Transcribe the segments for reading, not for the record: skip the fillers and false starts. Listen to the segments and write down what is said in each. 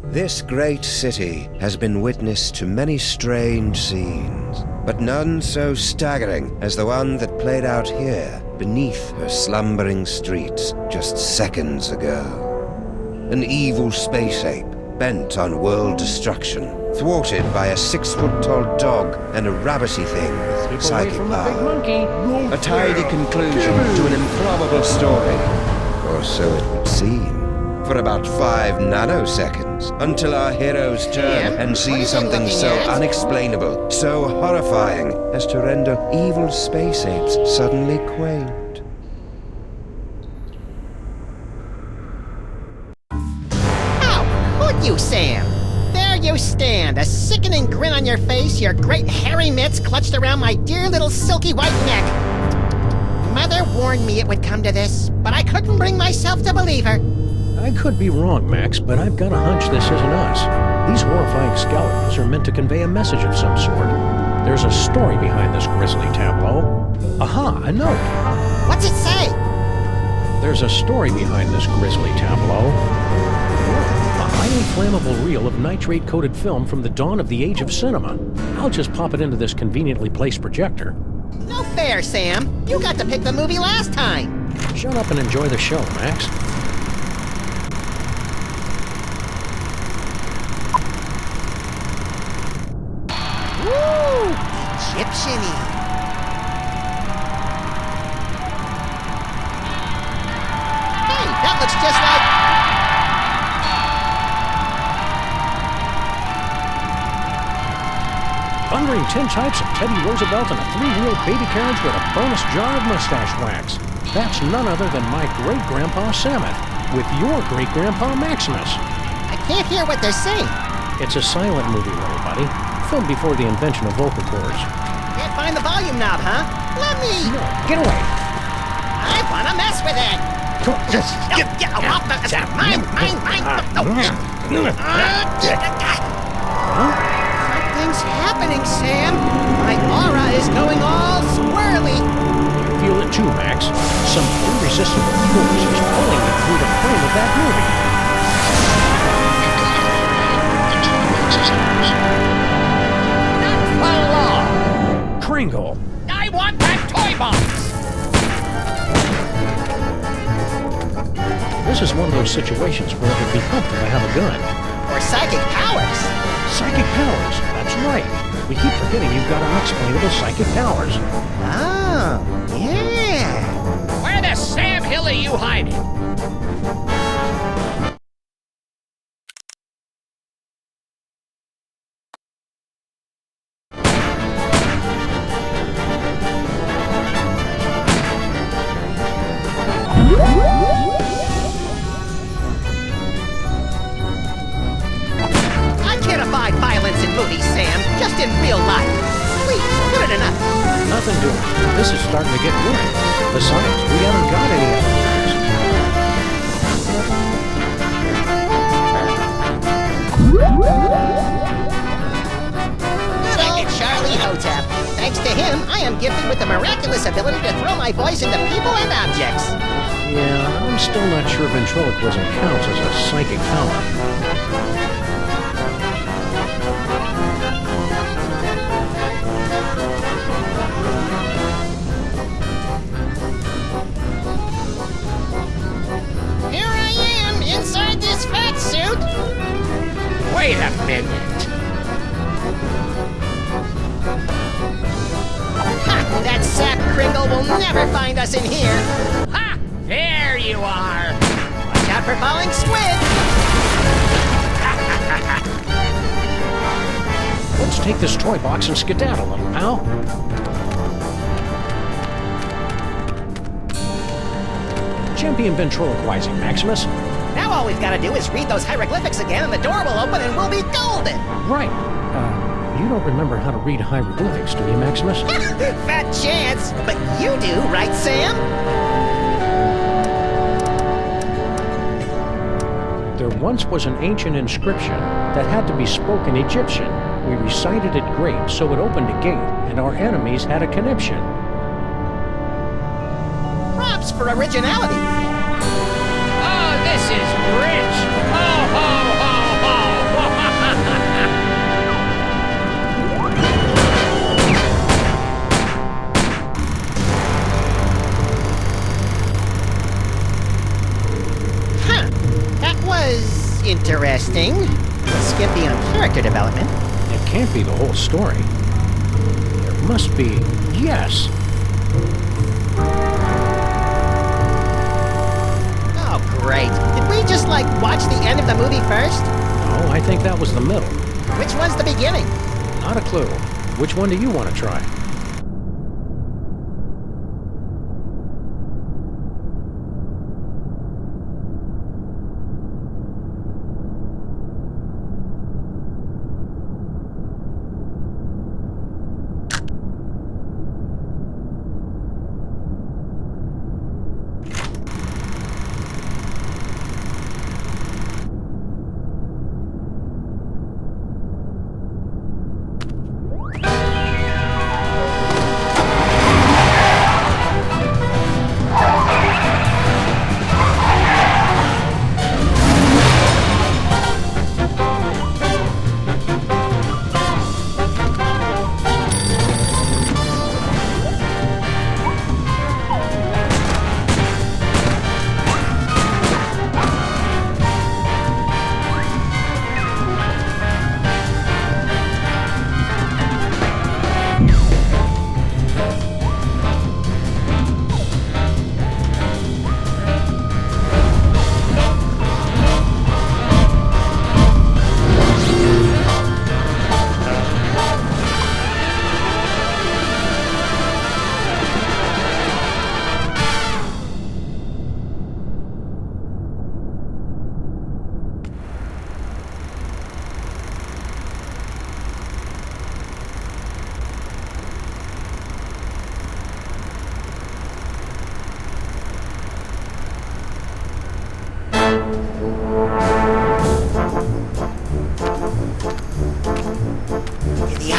This great city has been witness to many strange scenes, but none so staggering as the one that played out here beneath her slumbering streets just seconds ago. An evil space ape bent on world destruction, thwarted by a 6-foot-tall dog and a rabbity thing with psychic power. A tidy conclusion to an improbable story, or so it would seem. For about 5 nanoseconds, until our heroes turn and see something so unexplainable, so horrifying, as to render evil space apes suddenly quaint. How could you, Sam? There you stand, a sickening grin on your face, your great hairy mitts clutched around my dear little silky white neck. Mother warned me it would come to this, but I couldn't bring myself to believe her. I could be wrong, Max, but I've got a hunch this isn't us. These horrifying skeletons are meant to convey a message of some sort. There's a story behind this grisly tableau. Aha, a note. What's it say? There's a story behind this grisly tableau. A highly flammable reel of nitrate-coated film from the dawn of the age of cinema. I'll just pop it into this conveniently placed projector. No fair, Sam. You got to pick the movie last time. Shut up and enjoy the show, Max. Egyptian-y. Hey, that looks just like... Thundering tintypes of Teddy Roosevelt and a 3-wheel baby carriage with a bonus jar of mustache wax. That's none other than my great-grandpa Samuth, with your great-grandpa Maximus. I can't hear what they're saying. It's a silent movie, little buddy. Filmed before the invention of vocal cords. Can't find the volume knob, huh? Let me... No, get away. I want to mess with it. Get off the... Mine. Something's happening, Sam. My aura is going all swirly. You feel it too, Max. Some irresistible force is pulling you through the frame of that movie. Kringle. I want that toy box! This is one of those situations where it would be helpful to have a gun. Or psychic powers. Psychic powers, that's right. We keep forgetting you've got unexplainable psychic powers. Oh, yeah. Where the Sam Hill are you hiding? Violence in movies, Sam. Just in real life. Please, put it enough. Nothing doing. This is starting to get worrying. Besides, we haven't got any evidence. Good old Charlie Hotep. Thanks to him, I am gifted with the miraculous ability to throw my voice into people and objects. Yeah, I'm still not sure ventriloquism counts as a psychic power. Inside this fat suit? Wait a minute. Ha! That sap Kringle will never find us in here. Ha! There you are. Watch out for falling squid. Let's take this toy box and skedaddle, little pal. Champion ventriloquizing, Maximus. Now all we've got to do is read those hieroglyphics again and the door will open and we'll be golden! Right. You don't remember how to read hieroglyphics, do you, Maximus? Fat chance! But you do, right, Sam? There once was an ancient inscription that had to be spoken Egyptian. We recited it great, so it opened a gate, and our enemies had a conniption. Props for originality. Oh, this is rich. Ho, ho, ho, ho. Huh. That was interesting. We'll skip the character development. It can't be the whole story. There must be. Yes! Oh, great. Did we just, watch the end of the movie first? No, I think that was the middle. Which was the beginning? Not a clue. Which one do you want to try?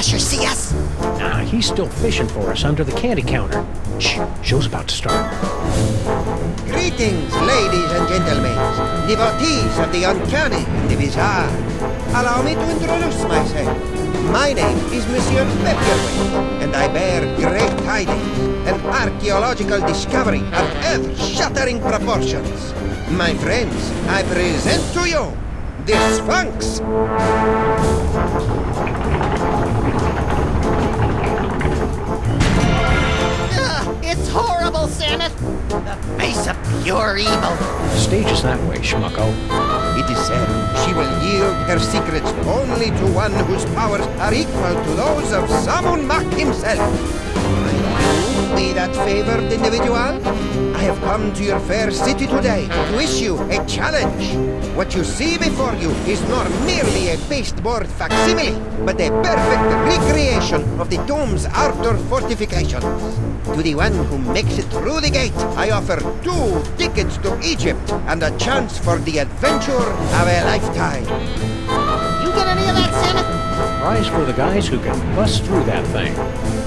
Usher see us? Nah, he's still fishing for us under the candy counter. Shh, show's about to start. Greetings, ladies and gentlemen, devotees of the uncanny and the bizarre. Allow me to introduce myself. My name is Monsieur Pepperway, and I bear great tidings, an archaeological discovery of earth-shattering proportions. My friends, I present to you the Sphinx. It's horrible, Samus! The face of pure evil. Stage is that way, schmucko. It is said she will yield her secrets only to one whose powers are equal to those of Sammun-Mak himself. Will you be that favored individual? I have come to your fair city today to issue a challenge. What you see before you is not merely a pasteboard facsimile, but a perfect recreation of the dome's outer fortifications. To the one who makes it through the gate, I offer 2 tickets to Egypt and a chance for the adventure of a lifetime. You get any of that, Samus? Prize for the guys who can bust through that thing.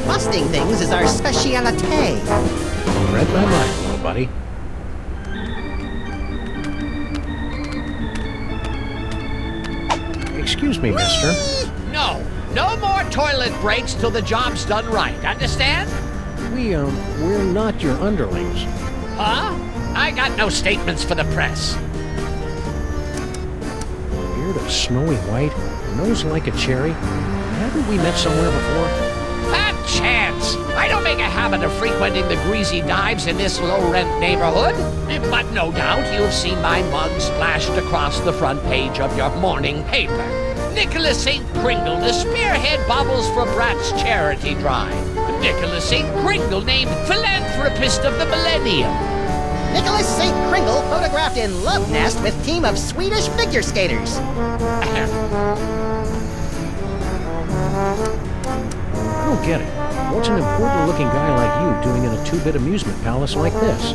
Busting things is our speciality. Read my mind, little buddy. Excuse me, mister. No more toilet breaks till the job's done right. Understand? We're not your underlings. Huh? I got no statements for the press. Beard of snowy white, nose like a cherry. Haven't we met somewhere before? Fat chance! I don't make a habit of frequenting the greasy dives in this low-rent neighborhood. But no doubt you've seen my mug splashed across the front page of your morning paper. Nicholas St. Kringle, the spearhead Bobbles for Brats charity drive. Nicholas St. Kringle, named Philanthropist of the Millennium. Nicholas St. Kringle photographed in Love Nest with team of Swedish figure skaters. I don't get it. What's an important-looking guy like you doing in a 2-bit amusement palace like this?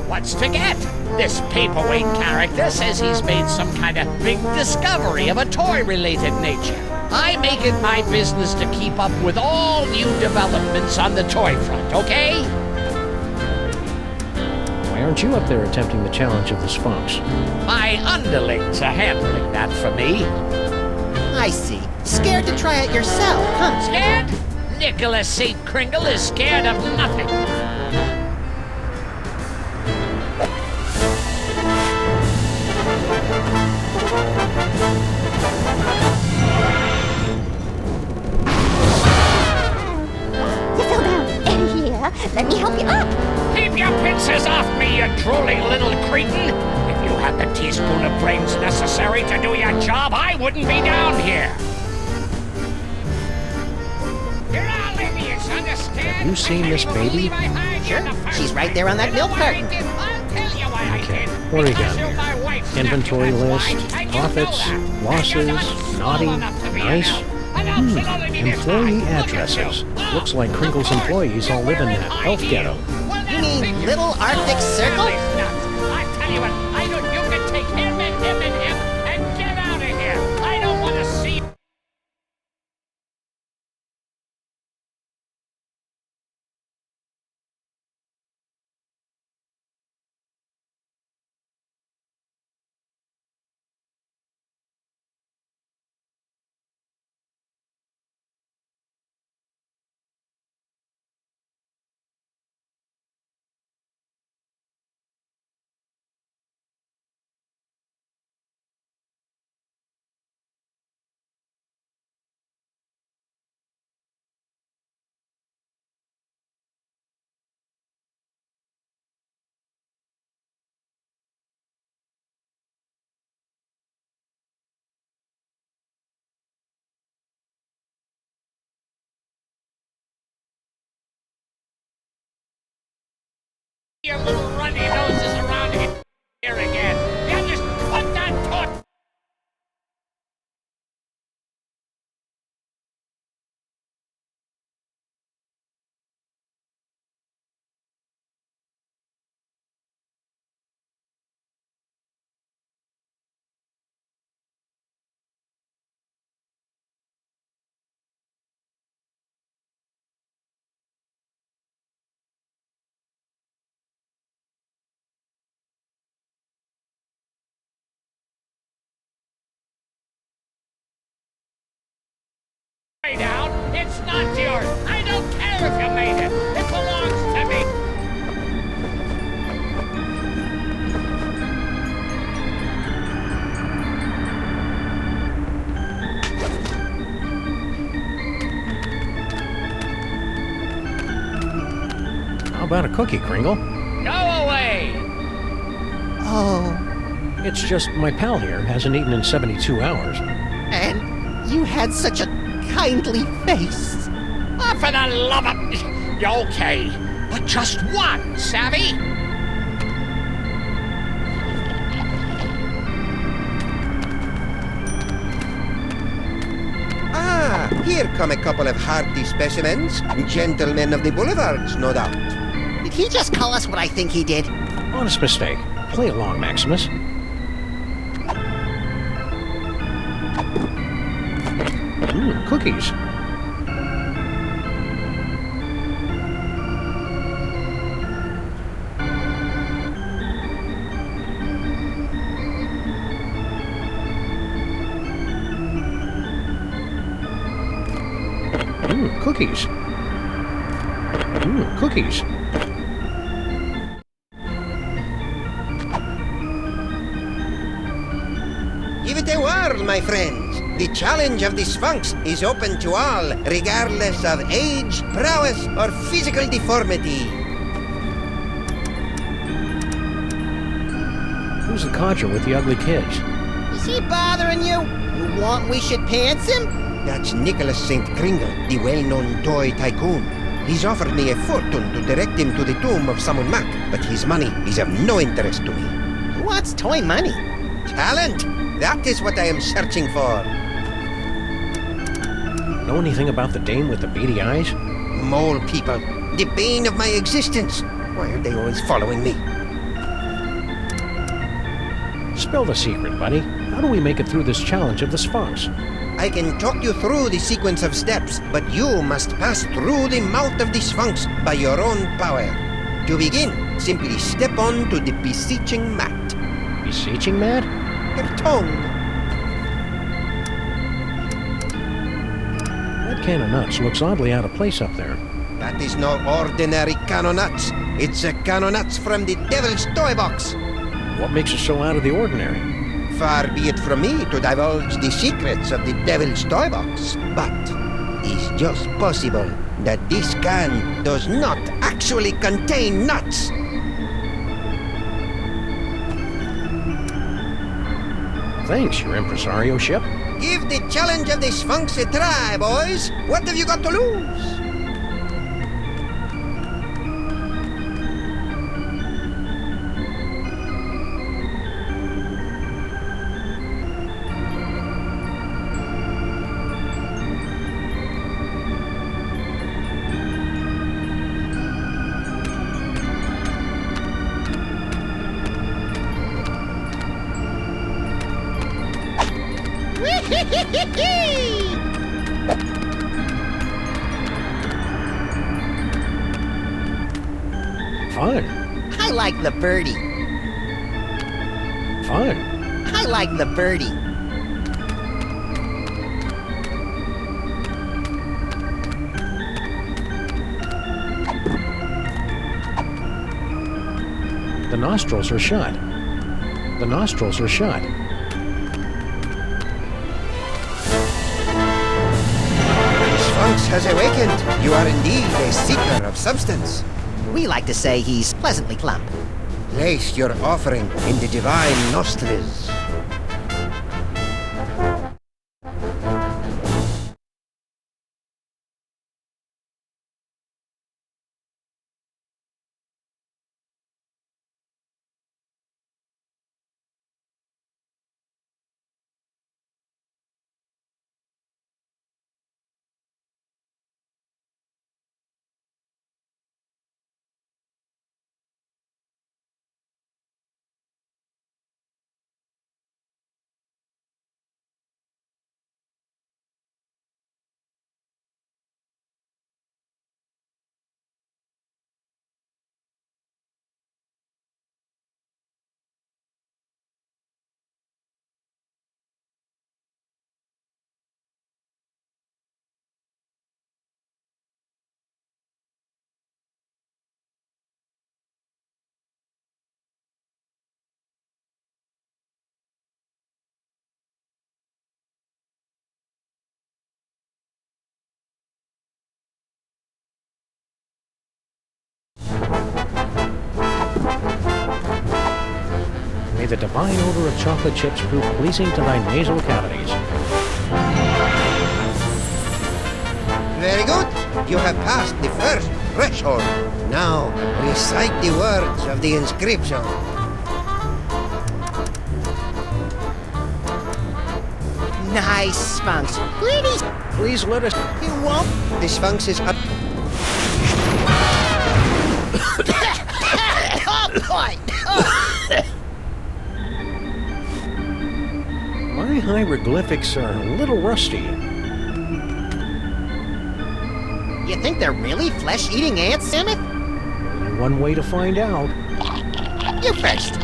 What's to get? This paperweight character says he's made some kind of big discovery of a toy-related nature. I make it my business to keep up with all new developments on the toy front, okay? Why aren't you up there attempting the challenge of the Sphinx? My underlings are handling that for me. I see. Scared to try it yourself, huh? Scared? Nicholas St. Kringle is scared of nothing. You fell down. Here, let me help you up. Keep your pincers off me, you drooling little cretin! If you had the teaspoon of brains necessary to do your job, I wouldn't be down here. You're all idiots, understand? Have you seen this baby? Sure. She's right there on that milk carton. Okay, what do we got here? Inventory list, profits, losses, naughty, nice. Employee addresses. Looks like Kringle's employees all live in that health ghetto. You mean Little Arctic Circle? I tell you what, you can take him and get out of here. I don't want to see you. Your little runny noses around here again. You just put that toy. Down. It's not yours. I don't care if you made it. It belongs to me. How about a cookie, Kringle? Go away. Oh, It's just my pal here hasn't eaten in 72 hours. and you had such a kindly face. Oh, for the love of... Okay, but just one, savvy? Ah, here come a couple of hardy specimens. Gentlemen of the boulevards, no doubt. Did he just call us what I think he did? Honest mistake. Play along, Maximus. Cookies. Cookies. Cookies. Give it a whirl, my friends. The challenge of the Sphinx is open to all, regardless of age, prowess, or physical deformity. Who's the codger with the ugly kids? Is he bothering you? You want we should pants him? That's Nicholas St. Kringle, the well-known toy tycoon. He's offered me a fortune to direct him to the tomb of Sammun-Mak, but his money is of no interest to me. Who wants toy money? Talent! That is what I am searching for. Know anything about the dame with the beady eyes? Mole people, the bane of my existence. Why are they always following me? Spill the secret, buddy. How do we make it through this challenge of the Sphinx? I can talk you through the sequence of steps, but you must pass through the mouth of the Sphinx by your own power. To begin, simply step on to the beseeching mat. Beseeching mat? Your tongue. That can of nuts looks oddly out of place up there. That is no ordinary can of nuts. It's a can of nuts from the Devil's Toy Box. What makes it so out of the ordinary? Far be it from me to divulge the secrets of the Devil's Toy Box, but it's just possible that this can does not actually contain nuts. Thanks, your impresario ship. Give the challenge of the Sphinx a try, boys. What have you got to lose? Fun. I like the birdie. Fun. I like the birdie. The nostrils are shut. The nostrils are shut. Sphinx has awakened. You are indeed a seeker of substance. We like to say he's pleasantly plump. Place your offering in the divine nostrils. May the divine odor of chocolate chips prove pleasing to thy nasal cavities. Very good. You have passed the first threshold. Now, recite the words of the inscription. Nice, Sphinx. Pretty. Please let us... You won't. The Sphinx is up. Oh, boy. My hieroglyphics are a little rusty. You think they're really flesh-eating ants, Samuel? Only one way to find out. You first.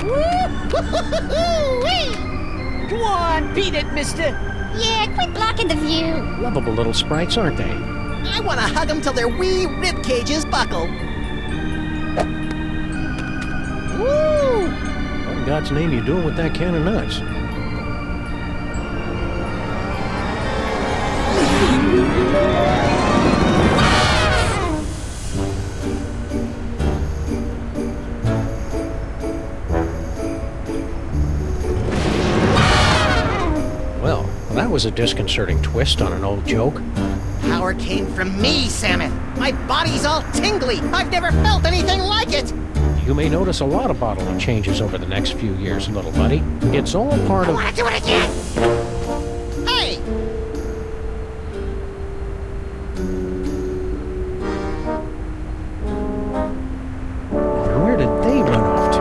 Woo-hoo-hoo-hoo-wee! Go on, beat it, mister. Yeah, quit blocking the view. Lovable little sprites, aren't they? I want to hug them till their wee rib cages buckle. Woo! What in God's name you doing with that can of nuts? Well, that was a disconcerting twist on an old joke. Power came from me, Samuel. My body's all tingly. I've never felt anything like it. You may notice a lot of bodily changes over the next few years, little buddy. It's all part I of... want to do it again. Hey! Where did they run off to?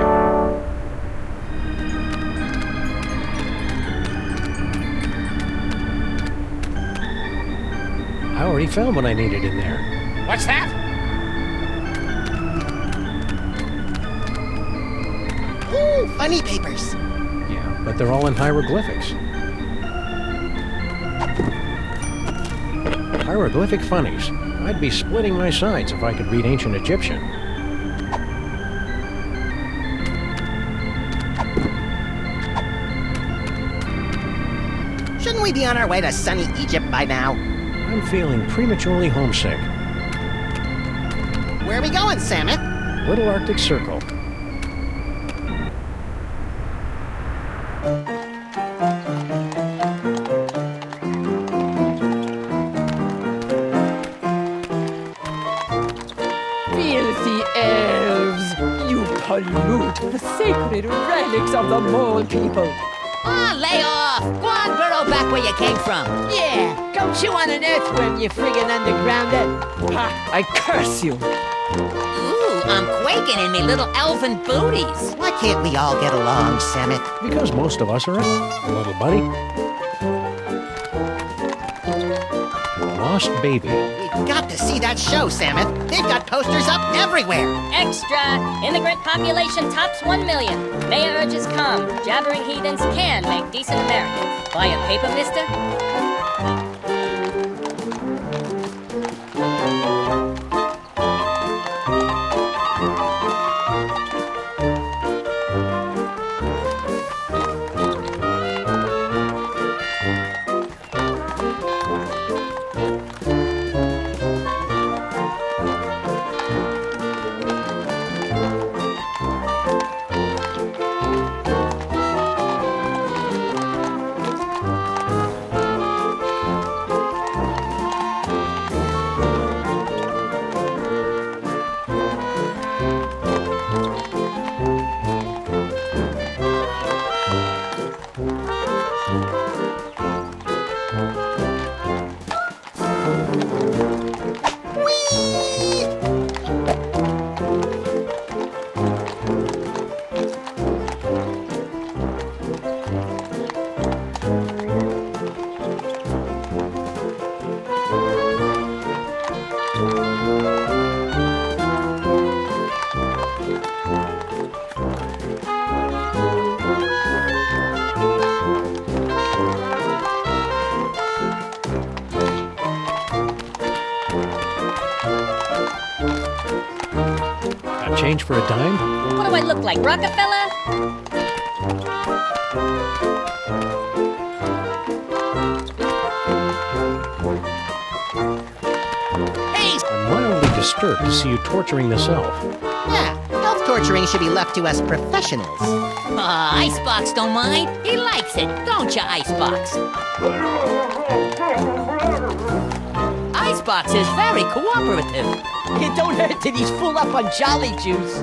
already found what I needed in there. What's that? Ooh, funny papers. Yeah, but they're all in hieroglyphics. Hieroglyphic funnies. I'd be splitting my sides if I could read ancient Egyptian. Shouldn't we be on our way to sunny Egypt by now? I'm feeling prematurely homesick. Where are we going, Samus? Little Arctic Circle. Filthy elves! You pollute the sacred relics of the mole people. Ah, lay off! Go on, burrow back where you came from. Yeah, go chew on an earthworm, you friggin' undergrounder. Ha! I curse you! Ooh, I'm quaking in me little elven booties. Why can't we all get along, Samus? Because most of us are little buddy. Lost Baby. We've got to see that show, Samus. They've got posters up everywhere. Extra! Immigrant population tops 1 million. Mayor urges calm. Jabbering heathens can make decent Americans. Buy a paper, mister? Got change for a dime? What do I look like, Rockefeller? I'm mildly disturbed to see you torturing this elf. Yeah, elf torturing should be left to us professionals. Icebox don't mind. He likes it, don't you, Icebox? Icebox is very cooperative. It don't hurt that he's full up on jolly juice.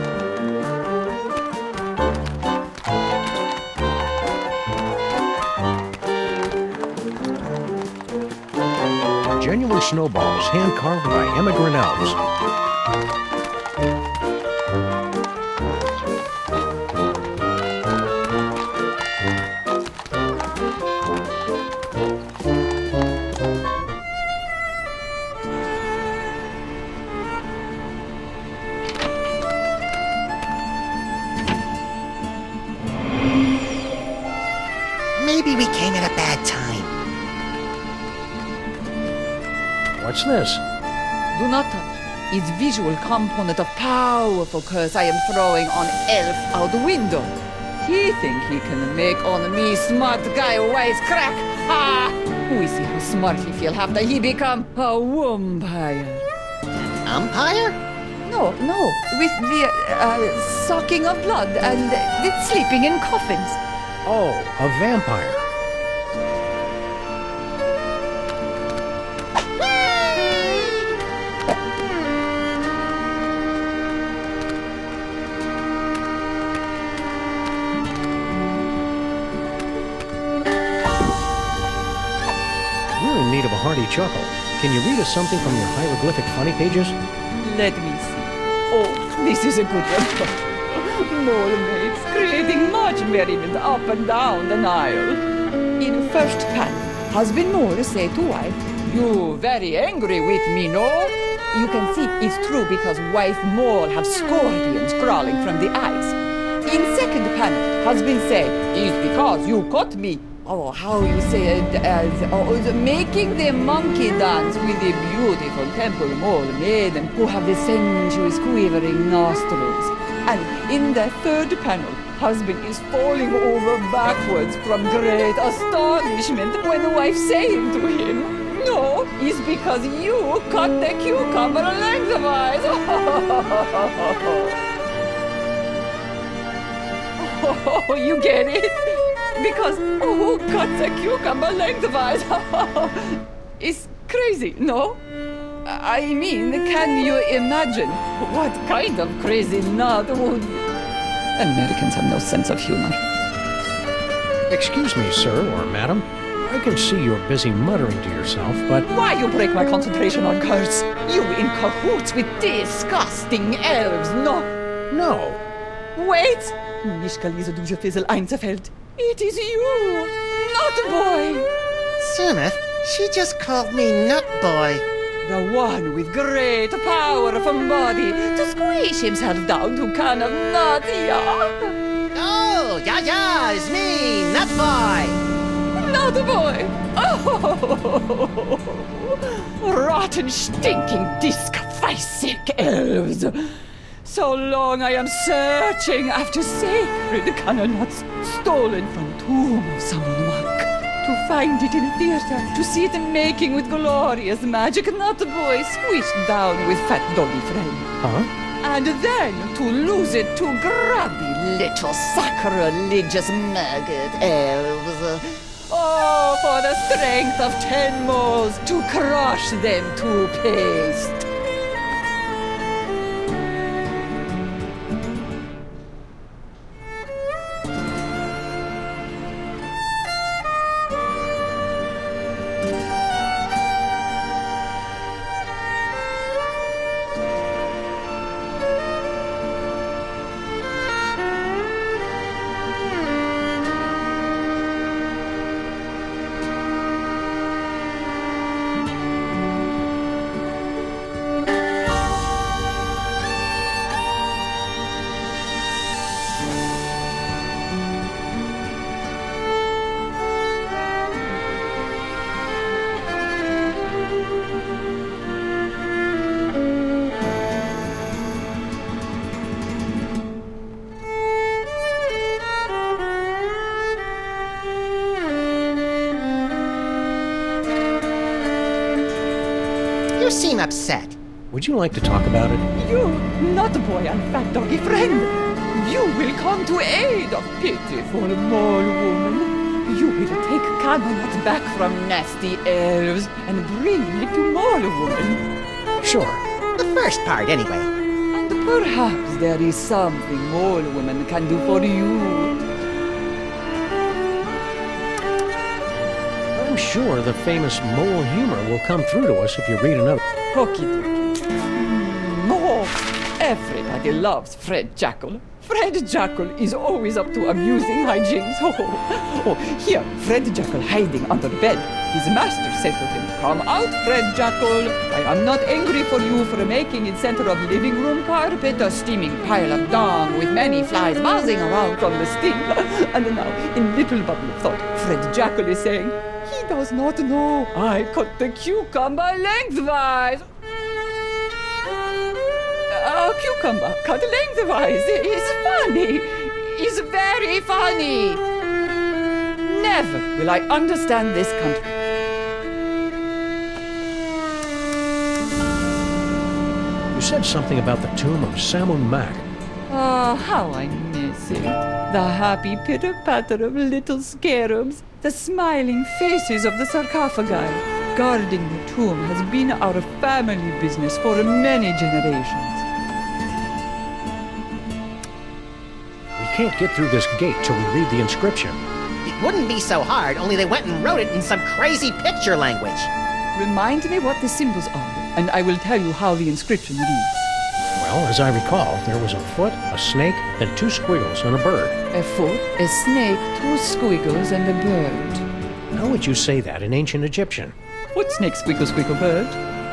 Genuine snowballs, hand-carved by immigrant elves. Maybe we came at a bad time. What's this? Do not touch. It's visual component of powerful curse I am throwing on elf out the window. He think he can make on me smart guy wisecrack. Ha! We see how smart he feel after he become a vampire. Umpire? No, with the sucking of blood and the sleeping in coffins. Oh, a vampire. We're in need of a hearty chuckle. Can you read us something from your hieroglyphic funny pages? Let me see. Oh, this is a good one. Mole maids creating much merriment up and down the Nile. In first panel, husband Mole say to wife, You very angry with me, no? You can see it's true because wife mole have scorpions crawling from the eyes. In second panel, husband say, it's because you caught me. Oh, how you say it as making the monkey dance with the beautiful temple mole maiden who have the sensuous quivering nostrils. And in the third panel, husband is falling over backwards from great astonishment when the wife saying to him, no, it's because you cut the cucumber lengthwise. Oh, you get it? Because who cuts a cucumber lengthwise? It's crazy, no? I mean, can you imagine what kind of crazy nut would... Americans have no sense of humor. Excuse me, sir or madam. I can see you're busy muttering to yourself, but... Why you break my concentration on girls? You in cahoots with disgusting elves, no? No. Wait! Nicht Lise Dusche Fizzle Einzelfeld. It is you, Nut Boy! Smith, she just called me Nut Boy. The one with great power from body to squish himself down to can of nut, yeah? Oh, yeah, it's me, Nut Boy. Nut Boy! Oh! Rotten, stinking, disc-sick elves! So long I am searching after sacred cannon nuts stolen from tomb of Sammun-Mak. To find it in theater, to see it making with glorious magic, Nut Boy squished down with fat doggy friend. Huh? And then to lose it to grubby little sacrilegious maggot elves. Oh, for the strength of 10 moles to crush them to paste. You seem upset. Would you like to talk about it? You, Nut Boy and fat doggy friend, you will come to aid of pitiful mole woman. You will take Camelot back from nasty elves and bring it to mole woman. Sure. The first part, anyway. And perhaps there is something mole woman can do for you. I'm sure the famous mole humor will come through to us if you read another. Okie dokie. Oh, everybody loves Fred Jackal. Fred Jackal is always up to amusing hijinks. Oh, here, Fred Jackal hiding under bed. His master said to him, "Come out, Fred Jackal. I am not angry for you for making in center of living room carpet a steaming pile of dung with many flies buzzing around from the steam." And now, in little bubble of thought, Fred Jackal is saying, "He does not know I cut the cucumber lengthwise." A cucumber cut lengthwise is funny. Is very funny. Never will I understand this country. You said something about the tomb of Sammun-Mak. Ah, how I miss it. The happy pitter-patter of little scarabs, the smiling faces of the sarcophagi. Guarding the tomb has been our family business for many generations. We can't get through this gate till we read the inscription. It wouldn't be so hard, only they went and wrote it in some crazy picture language. Remind me what the symbols are, and I will tell you how the inscription reads. Well, as I recall, there was a foot, a snake, then 2 squiggles and a bird. A foot, a snake, 2 squiggles, and a bird. How would you say that in ancient Egyptian? What's next, Squeakle Squeakle Bird?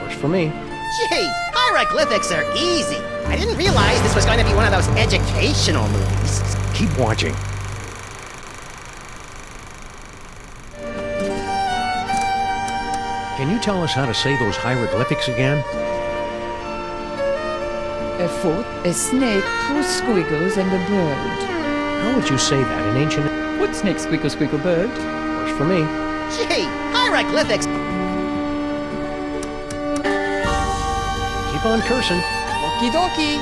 Works for me. Gee, hieroglyphics are easy. I didn't realize this was going to be one of those educational movies. Keep watching. Can you tell us how to say those hieroglyphics again? A foot, a snake, 2 squiggles, and a bird. How would you say that in ancient... What's next, Squeakle Squeakle Bird? Works for me. Gee, hieroglyphics. Keep on cursing. Okie dokie.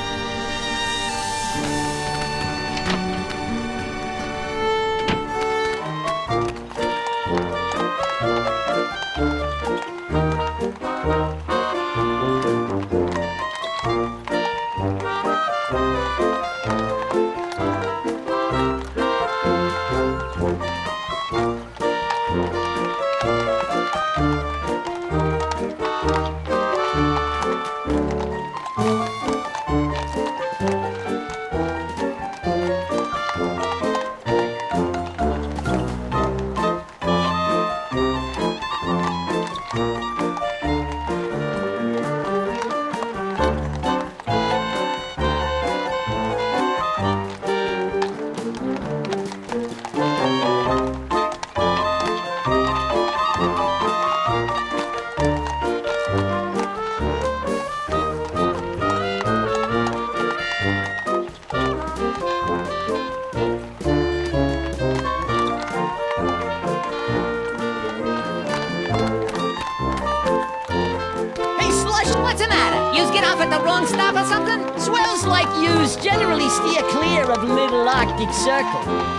What's the matter? Yous get off at the wrong stop or something? Swells like yous generally steer clear of Little Arctic Circle.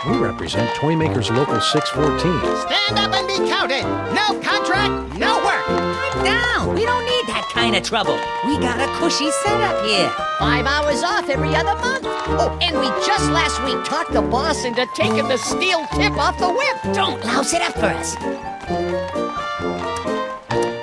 We represent Toymakers Local 614. Stand up and be counted. No contract, no work. Pipe down. We don't need that kind of trouble. We got a cushy setup here. 5 hours off every other month. Oh, and we just last week talked the boss into taking the steel tip off the whip. Don't louse it up for us.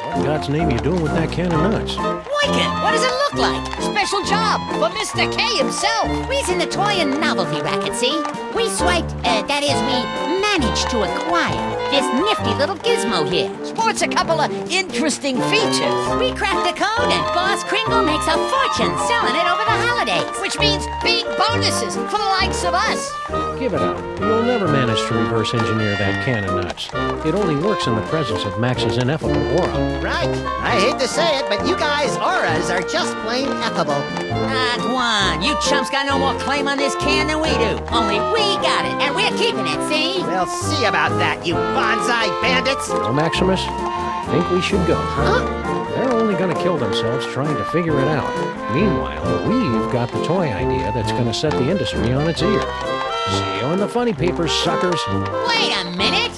What in God's name you doing with that can of nuts? Boykin, what does it look like? Special job for Mr. K himself. We's in the toy and novelty racket, see? We swiped, that is, we managed to acquire this nifty little gizmo here. Sports a couple of interesting features. We cracked the code and Boss Kringle makes a fortune selling it over the holidays. Which means big bonuses for the likes of us. Give it up. You'll never manage to reverse engineer that can of nuts. It only works in the presence of Max's ineffable aura. Right. I hate to say it, but you guys' auras are just plain effable. Ah, Guan, you chumps got no more claim on this can than we do. Only we got it, and we're keeping it, see? We'll see about that, you bonsai bandits. No, Maximus? I think we should go. Huh? They're only gonna kill themselves trying to figure it out. Meanwhile, we've got the toy idea that's gonna set the industry on its ear. See you in the funny papers, suckers. Wait a minute!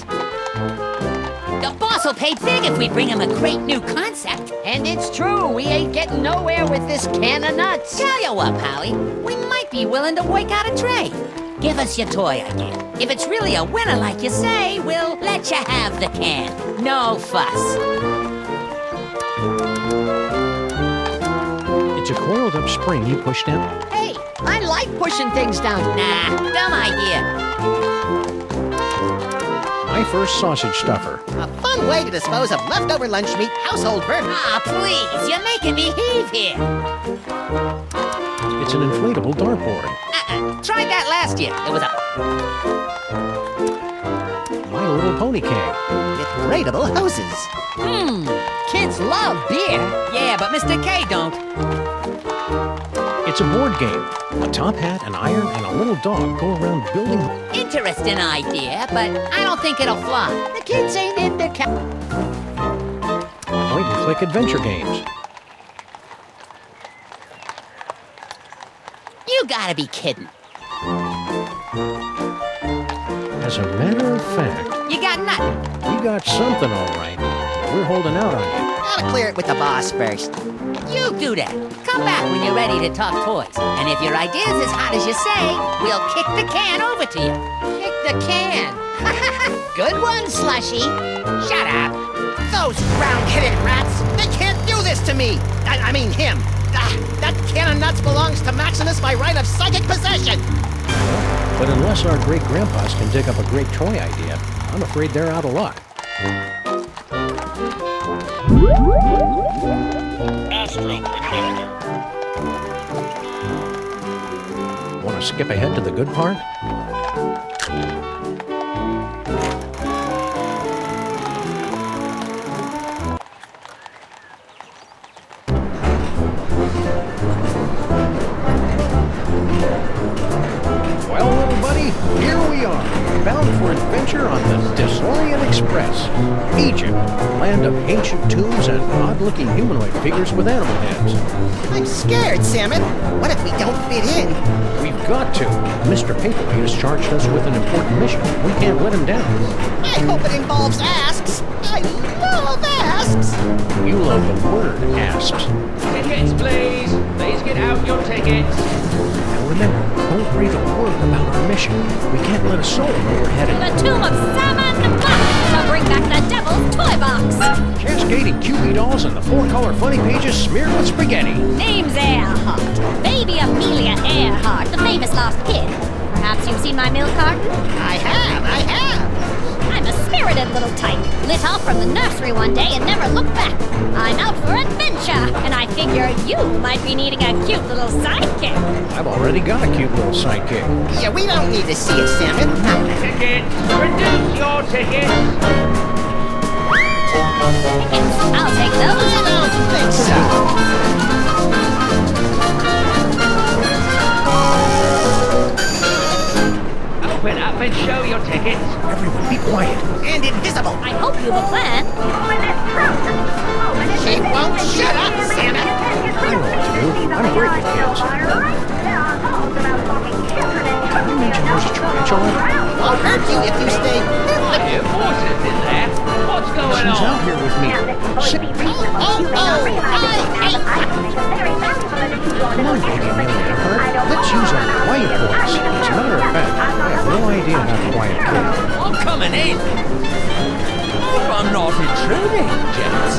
The boss will pay big if we bring him a great new concept. And it's true, we ain't getting nowhere with this can of nuts. Tell you what, Polly, we might be willing to work out a trade. Give us your toy idea. If it's really a winner like you say, we'll let you have the can. No fuss. It's a coiled up spring you pushed in. Hey, I like pushing things down. Nah, dumb idea. My first sausage stuffer. A fun way to dispose of leftover lunch meat, household burden. Ah, please, you're making me heave here. It's an inflatable dartboard. Tried that last year. It was a... My Little Pony keg. With braidable hoses. Kids love beer. Yeah, but Mr. K don't. It's a board game. A top hat, an iron, and a little dog go around building... Interesting idea, but I don't think it'll fly. The kids ain't into Point-and-click adventure games. You gotta be kidding. As a matter of fact, You got nothing. we got something all right. We're holding out on you. Gotta clear it with the boss first. You do that. Come back when you're ready to talk toys. And if your idea's as hot as you say, we'll kick the can over to you. Kick the can. Good one, Slushy. Shut up. Those round-headed rats, they can't do this to me. I mean him. That can of nuts belongs to Maximus by right of psychic possession. But unless our great-grandpas can dig up a great toy idea, I'm afraid they're out of luck. Want to skip ahead to the good part? Well, little buddy, here we are, bound for adventure on the Disorient Express. Egypt, land of ancient tombs and odd-looking humanoid figures with animal heads. I'm scared, Salmon. What if we don't fit in? We've got to. Mr. Paperweight has charged us with an important mission. We can't let him down. I hope it involves asks. I love asks. You love the word asks. Tickets, please. Please get out your tickets. Now remember, don't breathe a word about our mission. We can't let a soul know we're headed. The tomb of Sammun-Mak to bring back the devil's toy box. Cascading QB dolls and the four-color funny pages smeared with spaghetti. Name's Earhart. Baby Amelia Earhart, the famous lost kid. Perhaps you've seen my milk carton? I have. I'm a spirited little tyke. Lit off from the nursery one day and never looked back. I'm out for adventure, and I figure you might be needing a cute little sidekick. I've already got a cute little sidekick. Yeah, we don't need to see it, Salmon. Tickets. Reduce your tickets. I'll take those. I don't think so. Open up and show your tickets. Everyone be quiet. And invisible. I hope you have a plan. She won't shut up, Salmon. I know what to do. I'm great with kids. Can you mention there's a tarantula? I'll hurt you if you stay. I hear voices in there. What's going She's on? out here with me. Sit. Come on, baby Amelia Earhart. Let's use our quiet voice. As a matter of fact, I have no idea how to quiet a kid. I'm coming in. Hope I'm not intruding, gents.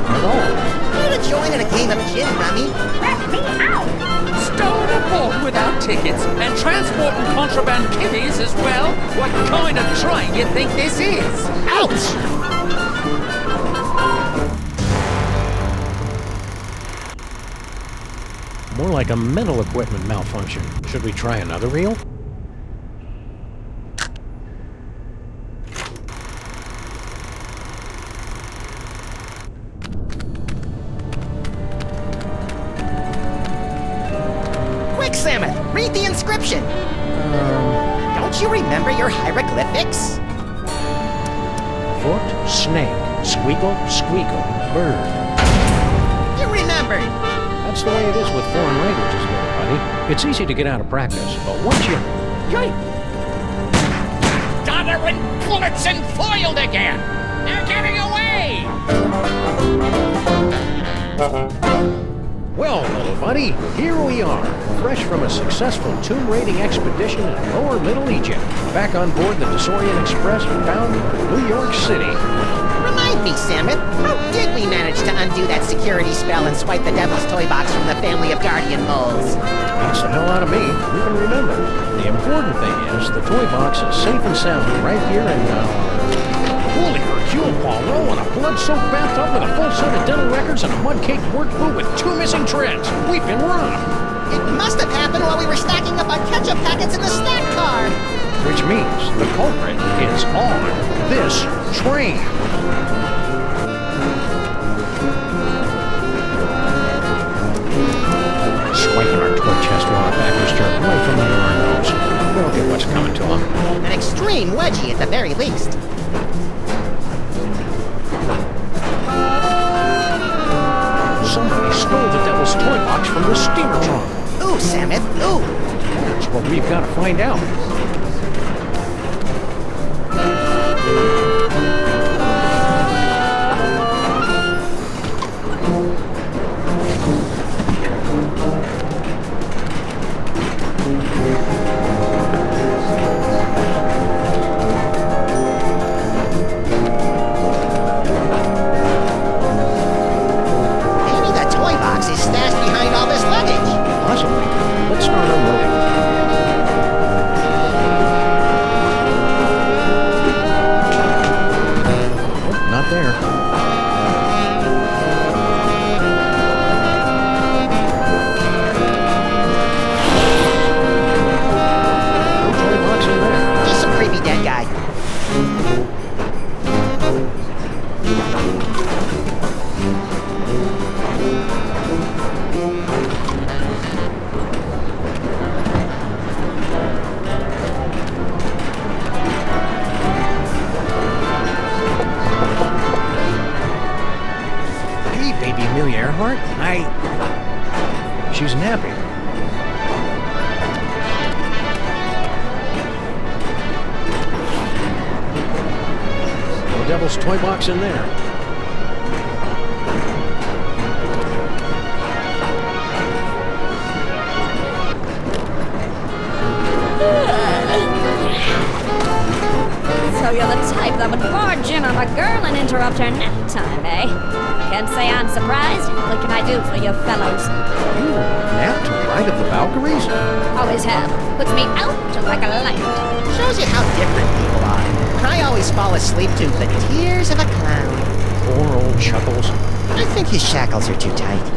Not at all. Here to join in a game of gin rummy. Stolen a board without tickets and transporting contraband kiddies as well? What kind of train you think this is? Ouch! More like a mental equipment malfunction. Should we try another reel? Quick, Salmon, read the inscription. Don't you remember your hieroglyphics? Foot, snake, squeakle, squeakle, bird. You remembered. That's the way it is with foreign languages, little buddy. It's easy to get out of practice, but once you... Donovan Pulitzer foiled again! They're getting away! Well, little buddy, here we are, fresh from a successful tomb raiding expedition in lower Middle Egypt, back on board the Disorient Express bound for New York City. Remind me, Salmon, how did we manage to undo that security spell and swipe the devil's toy box from the family of guardian moles? Beats the hell out of me, who can remember? The important thing is, the toy box is safe and sound right here in, holy Hercule Poirot in a blood-soaked bathtub with a full set of dental records and a mud-caked work boot with 2 missing treads. We've been robbed. It must have happened while we were stacking up our ketchup packets in the snack car. Which means the culprit is on this train. wiping our toy chest while our backers jerk right from under our nose. They'll get what's coming to them. An extreme wedgie at the very least. Somebody stole the Devil's Toy Box from the steamer trunk. Ooh, Sammit, ooh. That's what we've got to find out. Maybe the toy box is stashed behind all this luggage. Possibly. Let's start unloading. Oh, not there. No toy box in there. Just some creepy dead guy. Hey, baby Amelia Earhart. She's napping. No Devil's Toy Box in there. So you're the type that would barge in on a girl and interrupt her nap time, eh? Can't say I'm surprised. What can I do for you fellows? You napped right of the Valkyries? Always have. Puts me out like a light. Shows you how different people are. I always fall asleep to the tears of a clown. Poor old Chuckles. I think his shackles are too tight.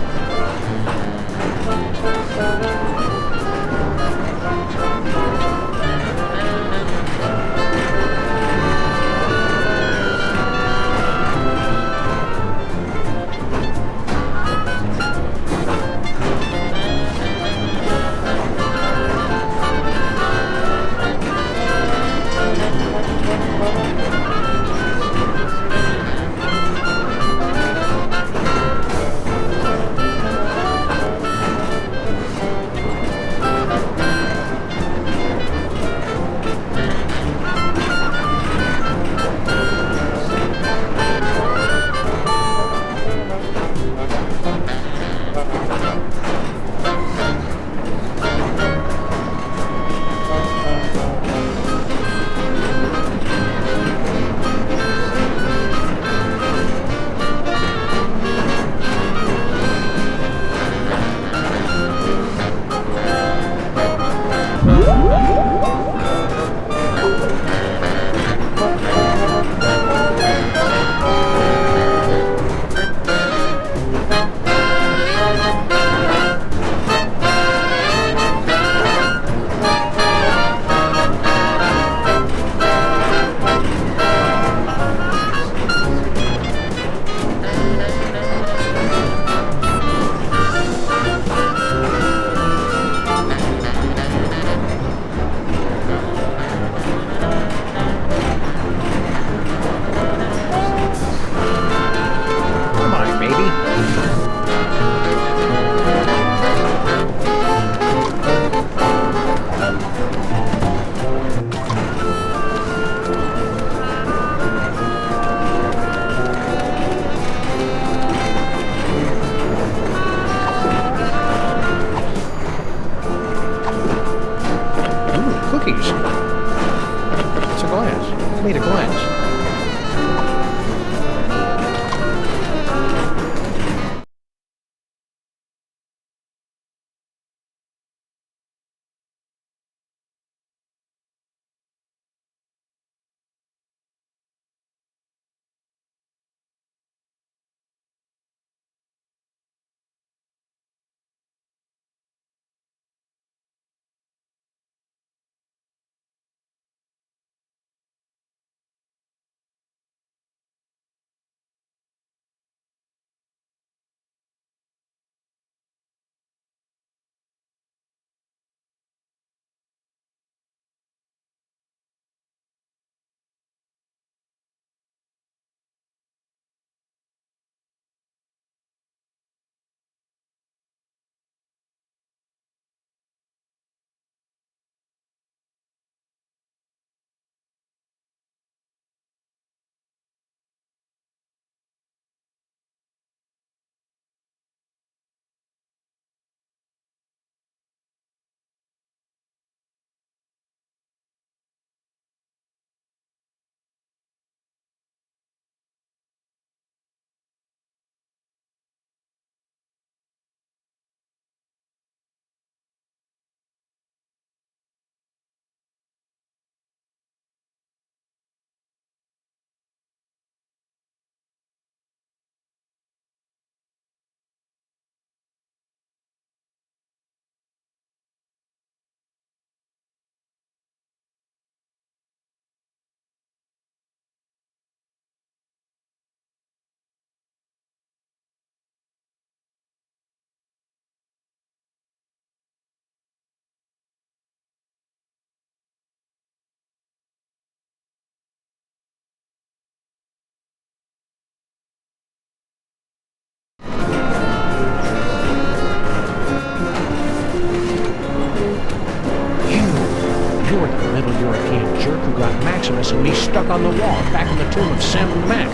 Central European jerk who got Maximus and me stuck on the wall back in the tomb of Sammun-Mak.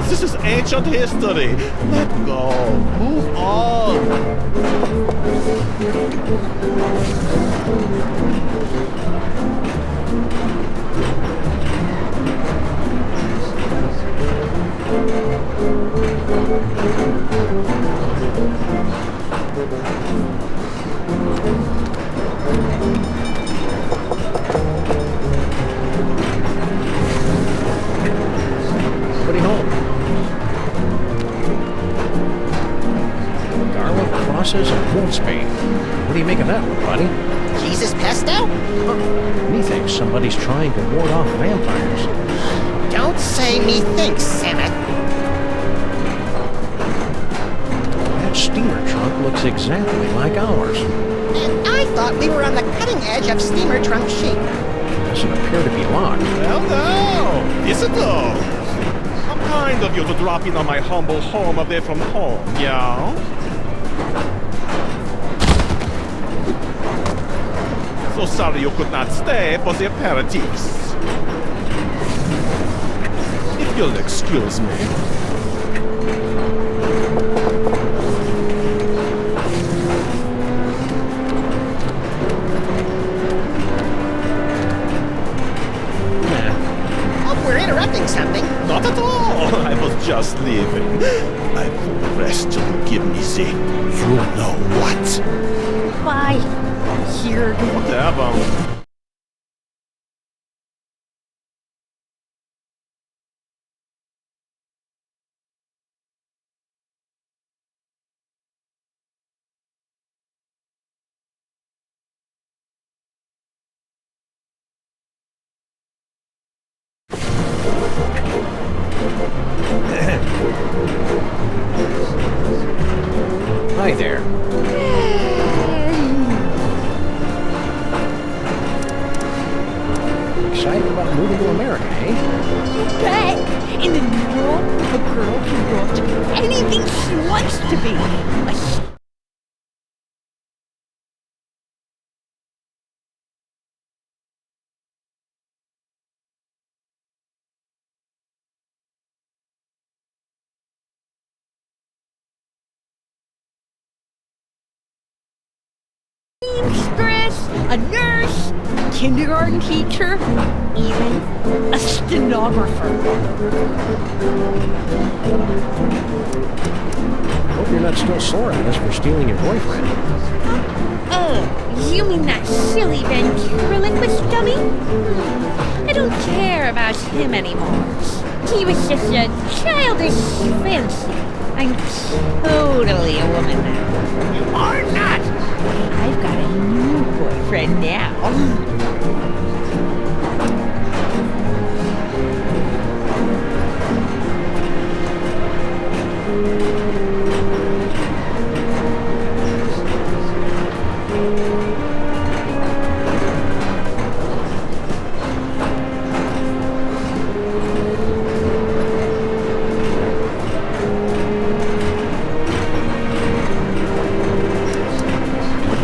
This is ancient history. Let go. Move on. Putting home. Garlic, crosses, and wolfsbane. What do you make of that one, buddy? Jesus pesto? Methinks somebody's trying to ward off vampires. Don't say me thinks, Sammuth. That steamer trunk looks exactly like ours. And I thought we were on the cutting edge of steamer trunk chic. Doesn't appear to be locked. Well, no. Visitors. How kind of you to drop in on my humble home away from home, yeah? So sorry you could not stay for the aperitifs. If you'll excuse me. We're interrupting something. Not at all. I was just leaving. I will rest till you give me the you know what. Bye. Here. Whatever. Hi there. Excited about moving to America, eh? Bet in the new world, a girl can grow up to be anything she wants to be. Seamstress, a nurse, a kindergarten teacher, even a stenographer. Hope you're not still sore at us for stealing your boyfriend. Oh, you mean that silly ventriloquist dummy? I don't care about him anymore. He was just a childish fancy. I'm totally a woman now. You are not! I've got a new boyfriend now.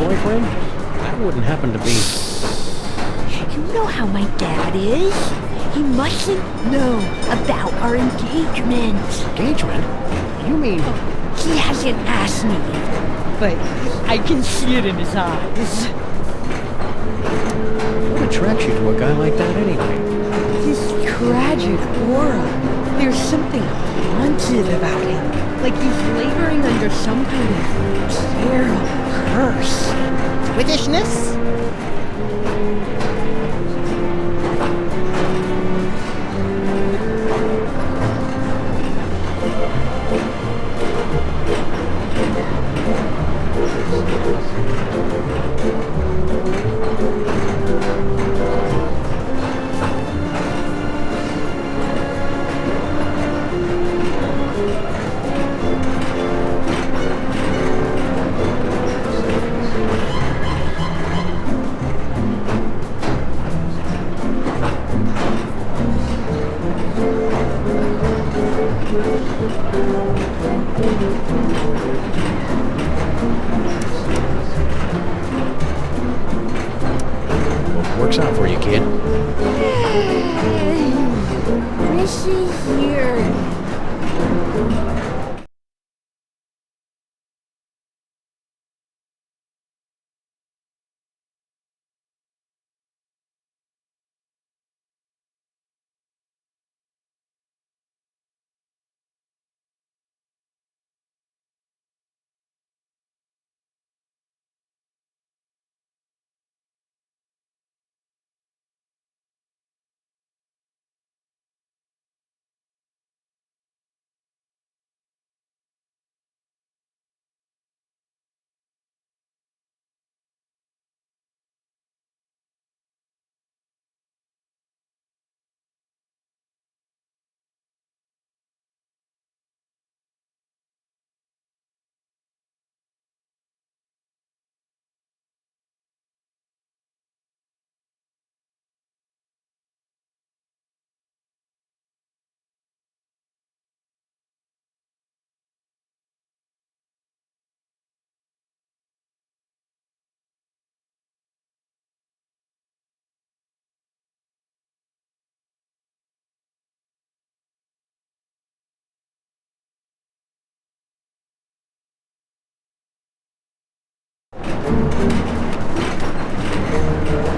Boyfriend? That wouldn't happen to be. You know how my dad is. He mustn't know about our engagement. Engagement? You mean... He hasn't asked me yet, but I can see it in his eyes. What attracts you to a guy like that anyway? His tragic aura. There's something haunted about him. Like he's laboring under some kind of terrible curse. Swedishness? works out for you, kid. This is your...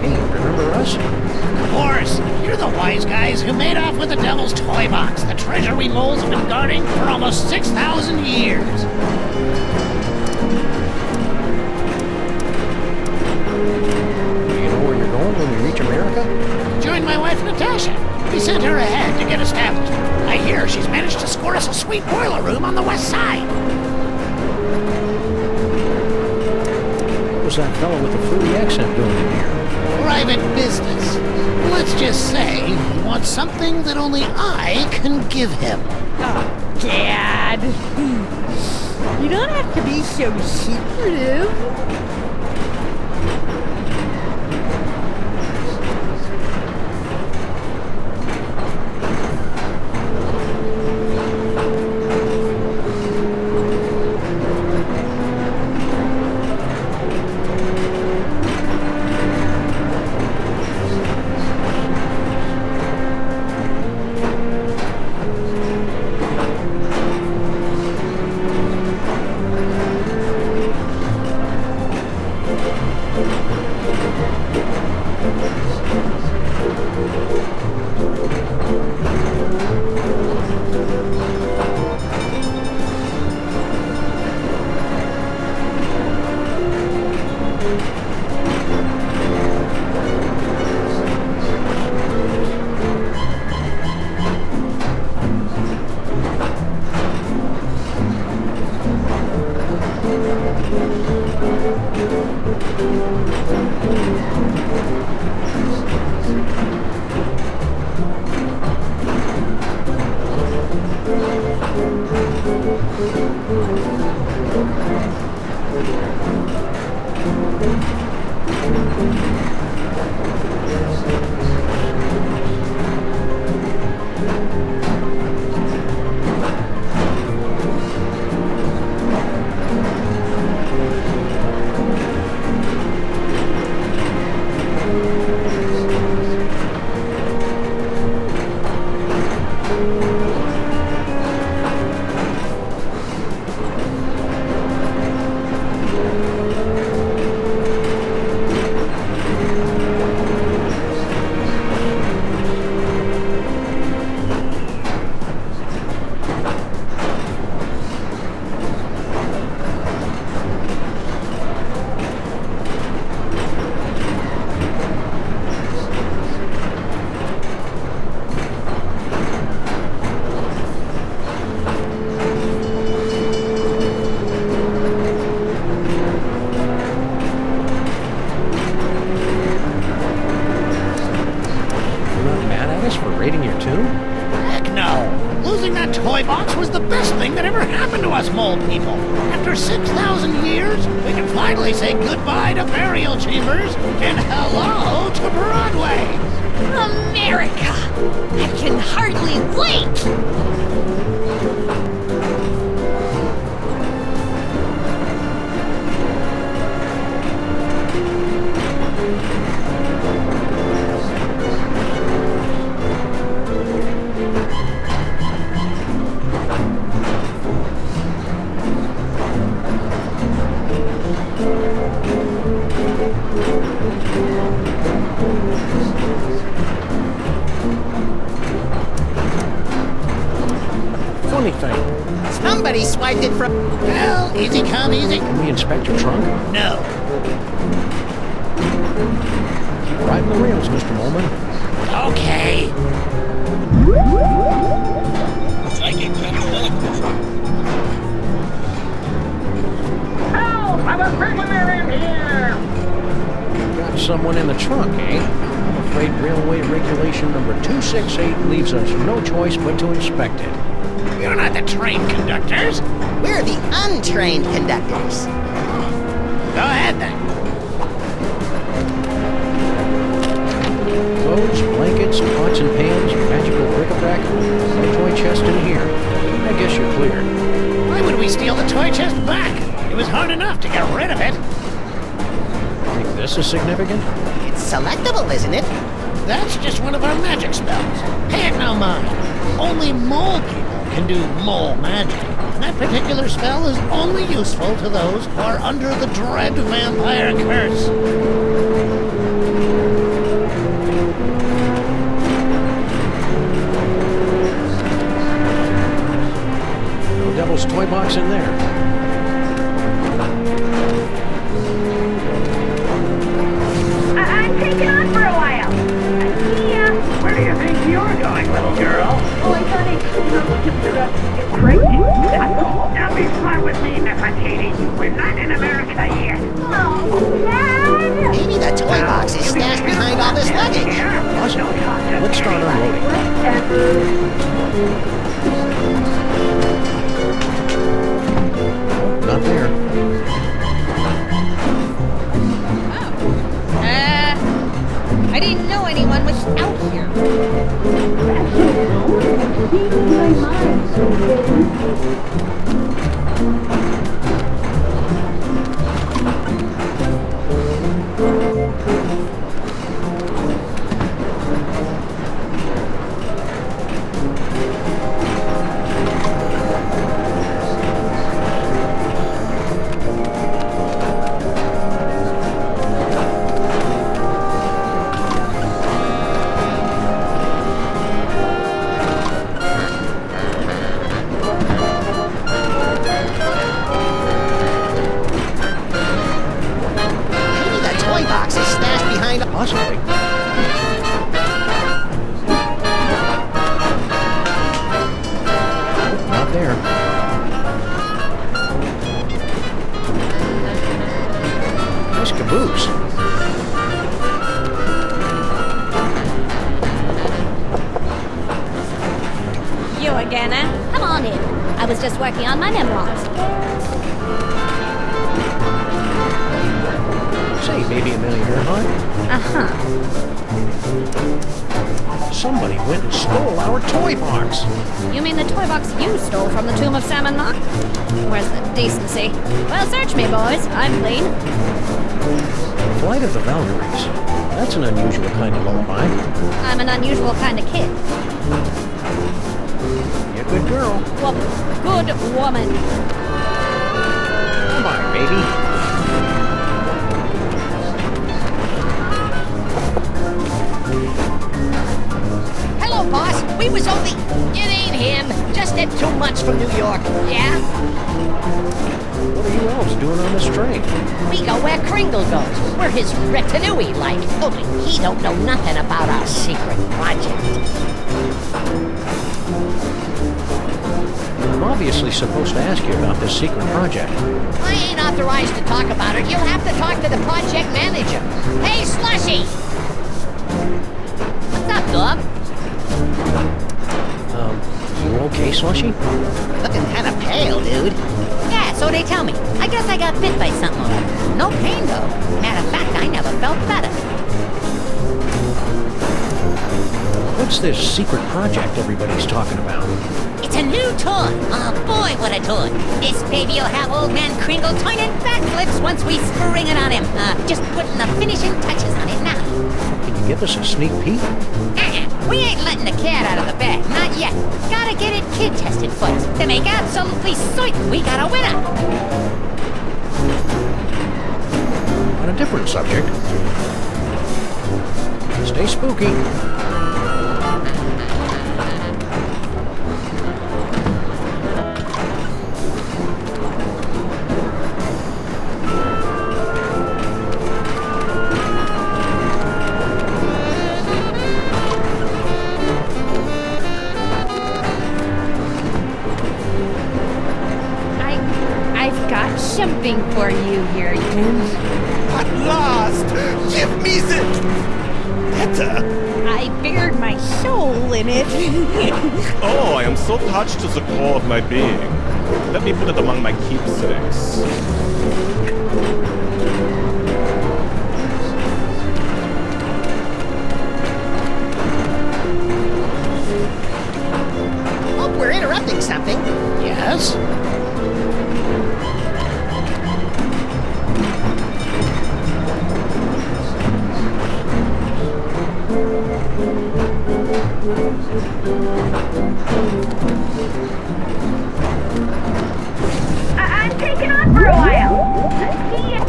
Hey, remember us? Of course, you're the wise guys who made off with the devil's toy box, the treasure we moles have been guarding for almost 6,000 years. Do you know where you're going when we reach America? Join my wife, Natasha. We sent her ahead to get established. I hear she's managed to score us a sweet boiler room on the west side. What was that fellow with the fruity accent doing in here? Private business. Let's just say he wants something that only I can give him. Oh, Dad. You don't have to be so secretive. toy box was the best thing that ever happened to us mole people. After 6,000 years, we can finally say goodbye to burial chambers and hello to Broadway. America! I can hardly wait! it from... Well, easy come, easy. Can we inspect your trunk? No. Keep riding the rails, Mr. Molman. Okay. Help! I'm a prisoner in here! Got someone in the trunk, eh? I'm afraid railway regulation number 268 leaves us no choice but to inspect it. You're not the train conductors. We're the untrained conductors. Go ahead then. Clothes, blankets, pots and pans, magical bric-a-brac, no toy chest in here. I guess you're clear. Why would we steal the toy chest back? It was hard enough to get rid of it. Think this is significant? It's selectable, isn't it? That's just one of our magic spells. Pay it no mind. Only mole people can do mole magic. That particular spell is only useful to those who are under the dread vampire curse. No devil's toy box in there. I'm taking on for a while. See ya. Where do you think you're going, little girl? Oh, I thought I'd see you crazy. That's all. Now be smart with me, Nefertiti. We're not in America yet. Oh, Dad! Maybe the toy box is stashed behind all this luggage. Awesome. Let's start unloading. Oh, not there. I didn't know anyone was out here. Possibly. Not there. Nice caboose. You again, eh? Come on in. I was just working on my memoirs. Say, baby Amelia Earhart. Uh-huh. Somebody went and stole our toy box. You mean the toy box you stole from the tomb of Sammun-Mak? Where's the decency? Well, search me, boys. I'm clean. Flight of the Valkyries. That's an unusual kind of lullaby. I'm an unusual kind of kid. You're a good girl. Well, good woman. Come on, baby. Hello, boss. We was only... It ain't him. Just had too much from New York. Yeah? What are you elves doing on this train? We go where Kringle goes. We're his retinue, like. Only he don't know nothing about our secret project. I'm obviously supposed to ask you about this secret project. I ain't authorized to talk about it. You'll have to talk to the project manager. Hey, Slushy! What's up, dog? You okay, Slushy? Looking kind of pale, dude. Yeah, so they tell me. I guess I got bit by something or other. No pain, though. Matter of fact, I never felt better. What's this secret project everybody's talking about? It's a new toy. Oh, boy, what a toy. This baby will have old man Kringle turning backflips once we spring it on him. Just putting the finishing touches on it now. Can you give us a sneak peek? We ain't letting the cat out of the bag, not yet. Gotta get it kid tested first to make absolutely certain we got a winner. On a different subject. Stay spooky. At last! Give me the letter! I bared my soul in it. Oh, I am so touched to the core of my being. Let me put it among my keepsakes. Oh, we're interrupting something. Yes? I'm taking off for a while. See ya.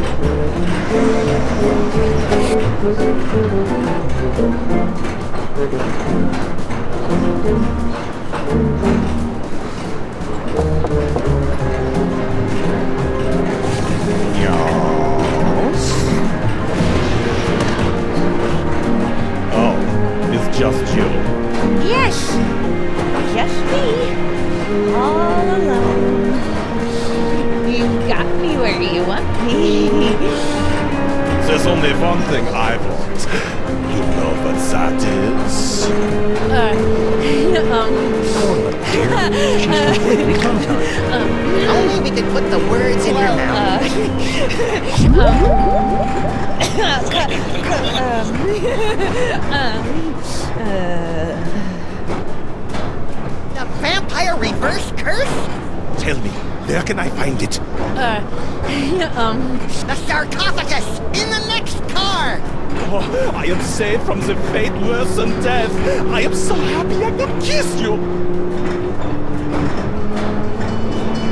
Oh, it's just you. Yes, just me. All alone. You've got me where you want me. There's only one thing I want. You know what that is? She's completely tongue-tied. Only we could put the words in your mouth. The vampire reverse curse? Tell me, where can I find it? The sarcophagus in the next car! Oh, I am saved from the fate worse than death. I am so happy I could kiss you.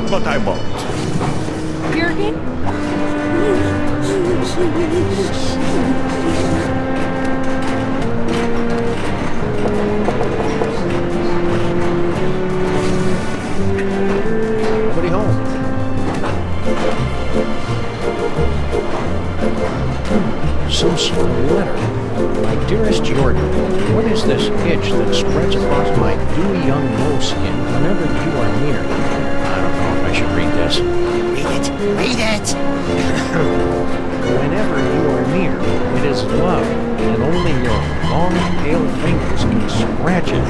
But I won't. Jurgen? Nobody home. Some sort of letter. My dearest Jordan, what is this itch that spreads across my dewy young moleskin whenever you are near? I don't know if I should read this. Read it! Read it! Whenever you are near, it is love, and only your long, pale fingers can scratch it.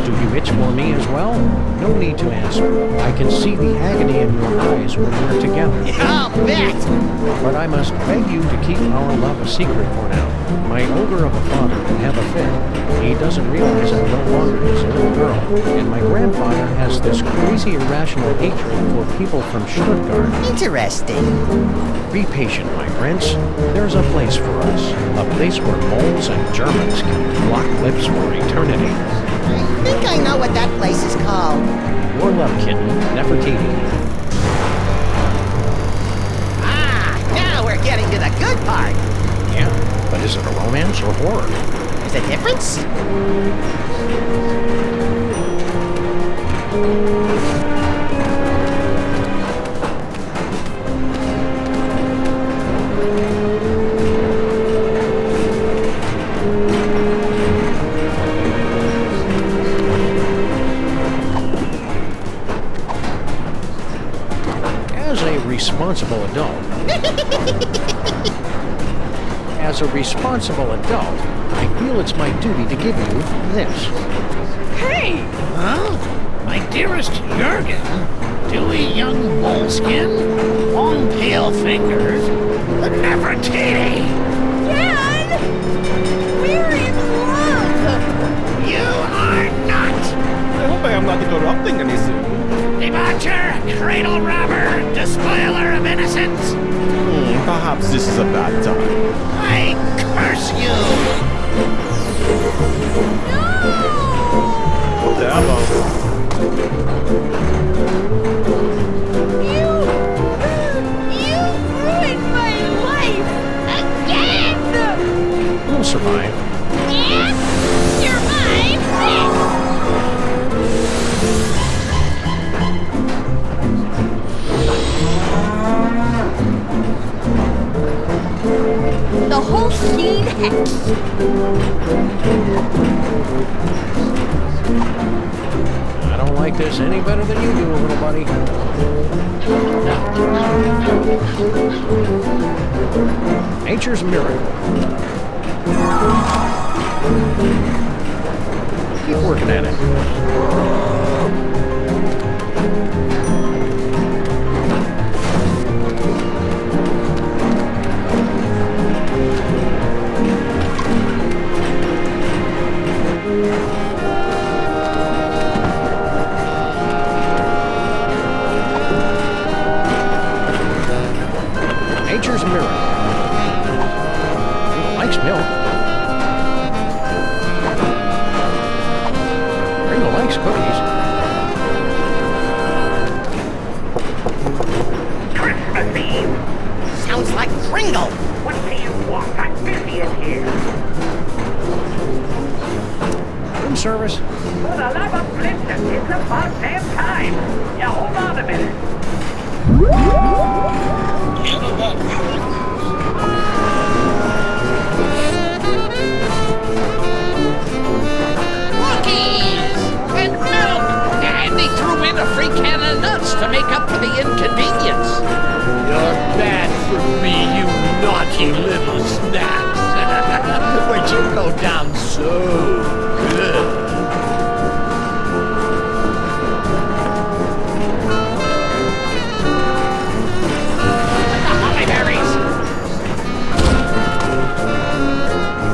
Do you itch for me as well? No need to answer. I can see the agony in your eyes when we're together. I'll bet! But I must beg you to keep our love a secret for now. My ogre of a father can have a fit. He doesn't realize I'm no longer his little girl. And my grandfather has this crazy irrational hatred for people from Stuttgart. Interesting. Be patient, my prince. There's a place for us. A place where moles and Germans can lock lips for eternity. I think I know what that place is called. Your love, kitten, Nefertiti. Ah, now we're getting to the good part. Yeah, but is it a romance or horror? There's a difference? Responsible adult. As a responsible adult, I feel it's my duty to give you this. Hey! Huh? My dearest Jurgen, dewy young moleskin, long pale fingers, the Nefertiti! Dad! We're in love! You are not! I hope I am not interrupting anything. Debaucher, cradle robber, despoiler of innocence! Perhaps this is a bad time. I curse you! Whatever. You ruined my life! Again! We'll survive. Yeah? Survive this! The whole scene hex. I don't don't like this any better than you do, little buddy. Nature's miracle. Keep working at it. Nature's miracle. He likes milk. Ringo likes cookies. Christmas Eve. Sounds like Kringle. What do you want? I'm busy in here. Room service. For the love of Blitzen, it's about damn time. Yeah, hold on a minute. Cookies and milk. And they threw in a free can of nuts to make up for the inconvenience. You're bad for me, you naughty little snacks. But you go down so good.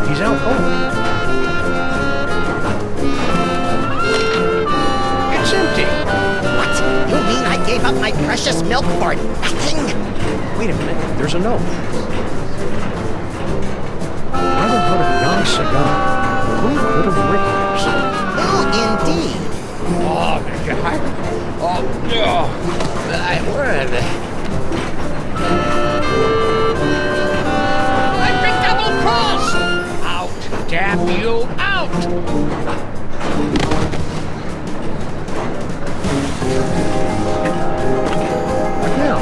He's out cold. It's empty. What? You mean I gave up my precious milk for nothing? Wait a minute. There's a note. Brotherhood of Young Cigar. Who could have written this? Oh, indeed. Oh, my God. Oh, no. Where are they? I've been double-crossed. Out. Damn you, out. What now?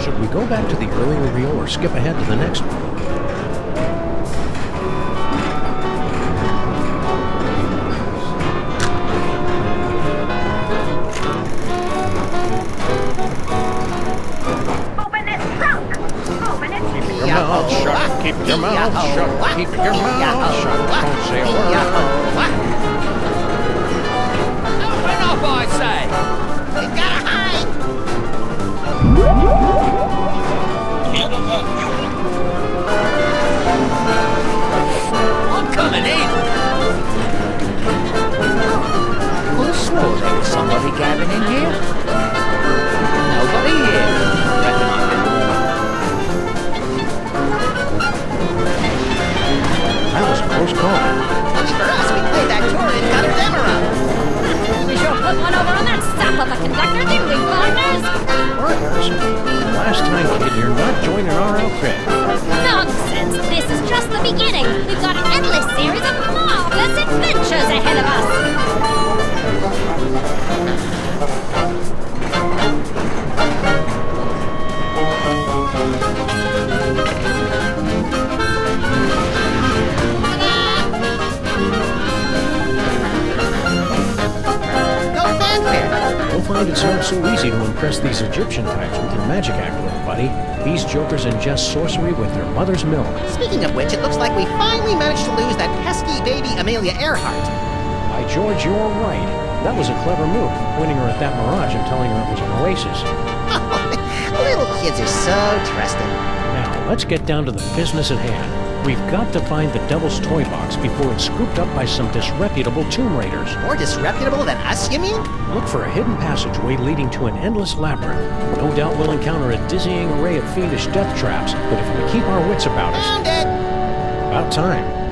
Should we go back to the earlier reel or skip ahead to the next one? Open this trunk. Open it. Keep your mouth shut. Keep your mouth shut. Keep your mouth shut. Don't say a word. Open up, I say. We gotta hide. I'm coming in. Well, swore there was somebody gabbing in here. Nobody here. Reckon I can. That was a close call. Lucky for us, we played that tour in Gutter Demera. We sure put one over on that sap of a conductor, didn't we, partners? Partners? Last time, kid, you're not joining our outfit. Nonsense! This is just the beginning. We've got an endless series of marvelous adventures ahead of us. No fanfare. You'll find it's not so easy to impress these Egyptian types with your magic act, little buddy. These jokers ingest sorcery with their mother's milk. Speaking of which, it looks like we finally managed to lose that pesky baby Amelia Earhart. By George, you're right. That was a clever move, winning her at that mirage and telling her it was an oasis. Little kids are so trusting. Now, let's get down to the business at hand. We've got to find the Devil's Toy Box before it's scooped up by some disreputable Tomb Raiders. More disreputable than us, you mean? Look for a hidden passageway leading to an endless labyrinth. No doubt we'll encounter a dizzying array of fiendish death traps, but if we keep our wits about us... Found it! About time.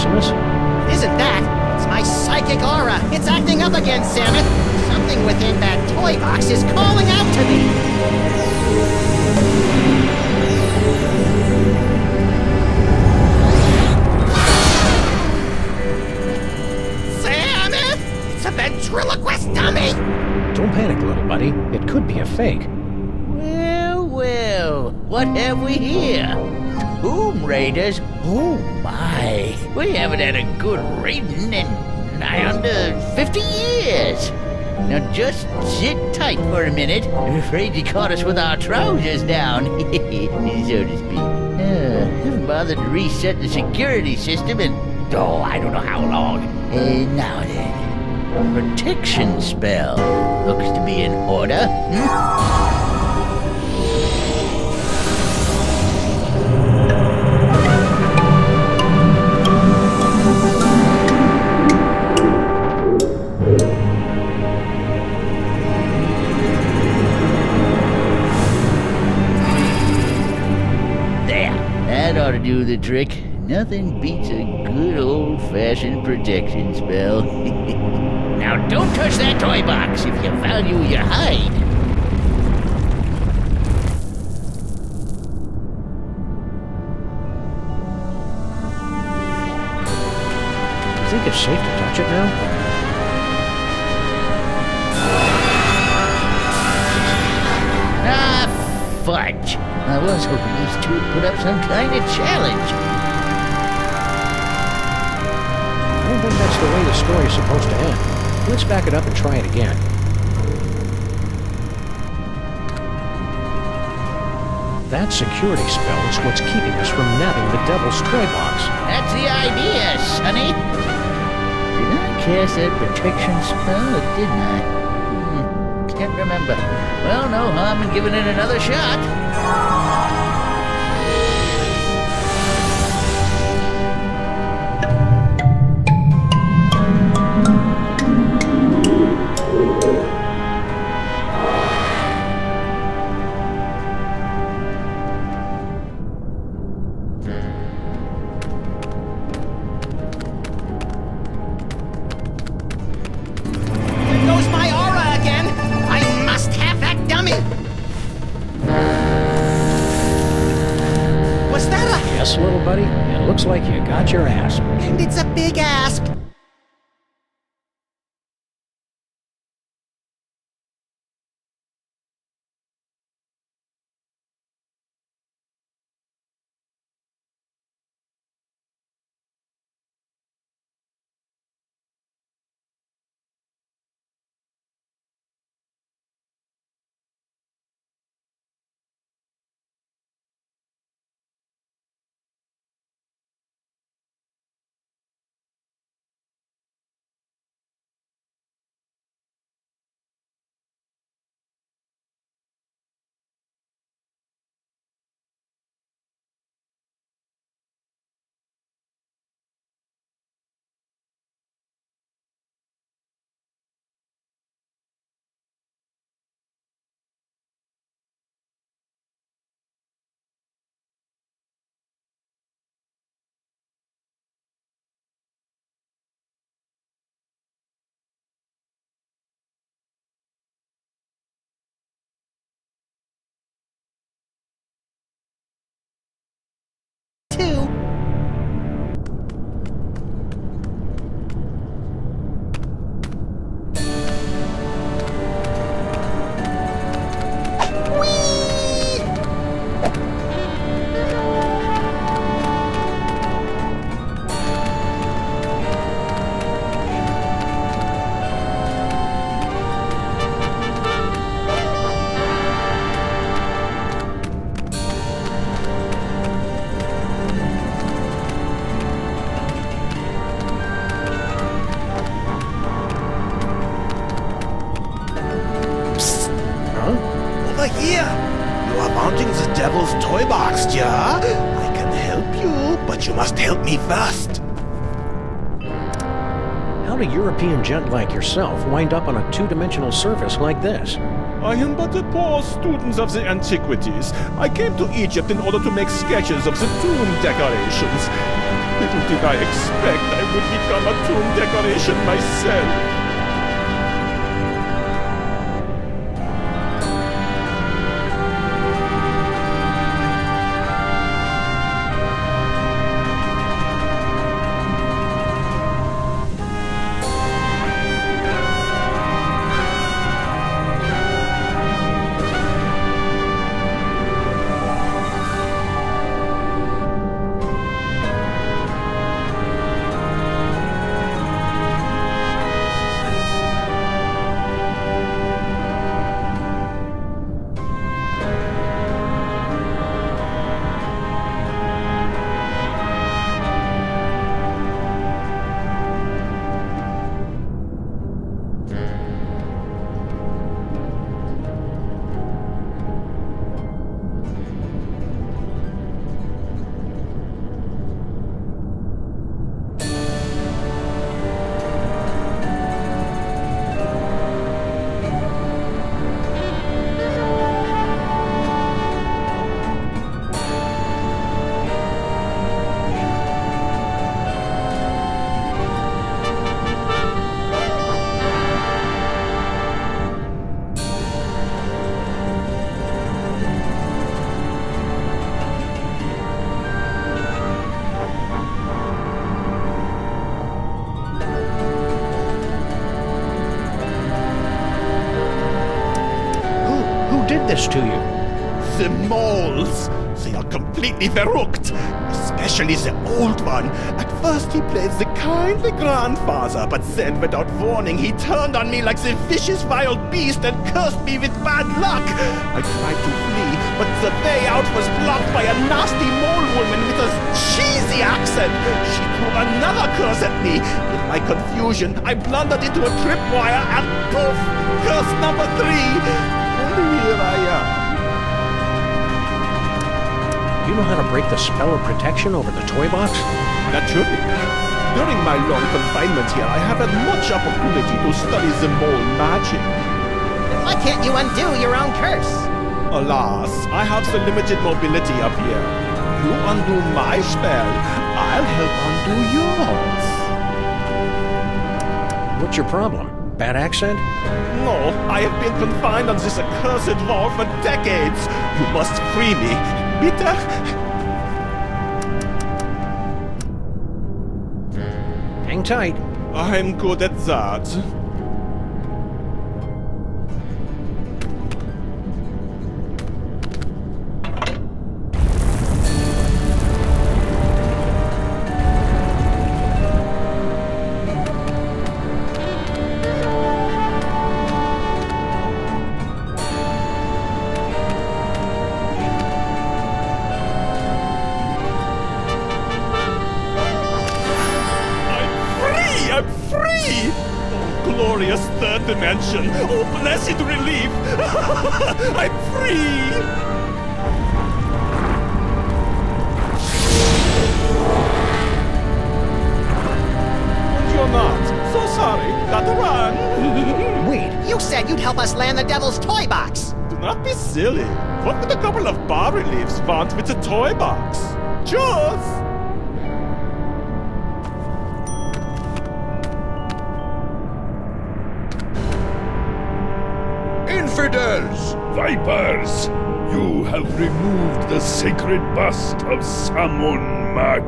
It isn't that. It's my psychic aura. It's acting up again, Samus. Something within that toy box is calling out to me. Samus! It's a ventriloquist dummy! Don't panic, little buddy. It could be a fake. Well, well, what have we here? Tomb Raiders? Oh my! We haven't had a good raiding in nigh under 50 years. Now just sit tight for a minute. I'm afraid you caught us with our trousers down, so to speak. Haven't bothered to reset the security system in, I don't know how long. Now then, protection spell. Looks to be in order. That ought to do the trick. Nothing beats a good old-fashioned protection spell. Now don't touch that toy box if you value your hide. You think it's safe to touch it now? Ah, fudge. I was hoping these two would put up some kind of challenge. I don't think that's the way the story is supposed to end. Let's back it up and try it again. That security spell is what's keeping us from nabbing the Devil's Toy Box. That's the idea, Sonny. Did I cast that protection spell, or didn't I? Can't remember. Well, no harm in giving it another shot. There goes my aura again. I must have that dummy. Was that a... Yes, little buddy? It looks like you got your ass. And it's a big asp. But you must help me first. How'd a European gent like yourself wind up on a two-dimensional surface like this? I am but a poor student of the antiquities. I came to Egypt in order to make sketches of the tomb decorations. Little did I expect I would become a tomb decoration myself. This to you? The moles! They are completely verrückt! Especially the old one. At first he played the kindly grandfather, but then without warning he turned on me like the vicious wild beast and cursed me with bad luck! I tried to flee, but the way out was blocked by a nasty mole woman with a cheesy accent! She threw another curse at me! In my confusion, I blundered into a tripwire and poof! Curse number 3! Here I am. You know how to break the spell of protection over the toy box? Naturally. During my long confinement here, I have had much opportunity to study the mole magic. Why can't you undo your own curse? Alas, I have the limited mobility up here. You undo my spell, I'll help undo yours. What's your problem? Bad accent? No, I have been confined on this accursed wall for decades. You must free me. Bitte? Hang tight. I'm good at that. I'm free! Oh, glorious third dimension! Oh, blessed relief! I'm free! And you're not. So sorry. Gotta run. Wait, you said you'd help us land the devil's toy box! Do not be silly. What would a couple of bas-reliefs want with a toy box? Just... Infidels! Vipers! You have removed the sacred bust of Sammun-Mak.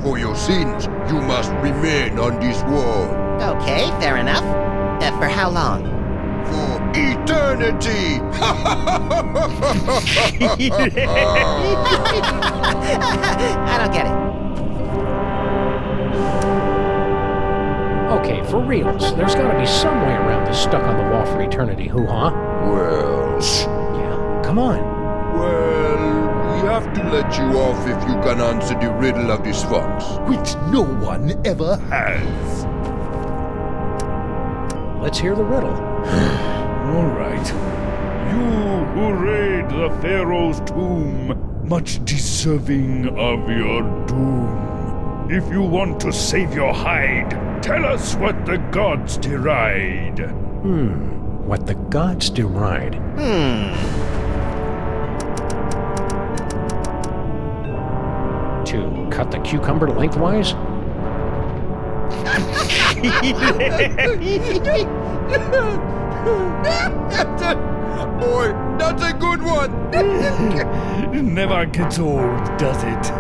For your sins, you must remain on this wall. Okay, fair enough. For how long? For eternity! I don't get it. Okay, for reals, there's gotta be some way around this stuck-on-the-wall for eternity hoo-ha. Well... Yeah, come on. Well, we have to let you off if you can answer the riddle of the Sphinx, which no one ever has. Let's hear the riddle. All right. You who raid the Pharaoh's tomb, much deserving of your doom. If you want to save your hide, tell us what the gods deride. What the gods deride. To cut the cucumber lengthwise? Boy, that's a good one. Never gets old, does it?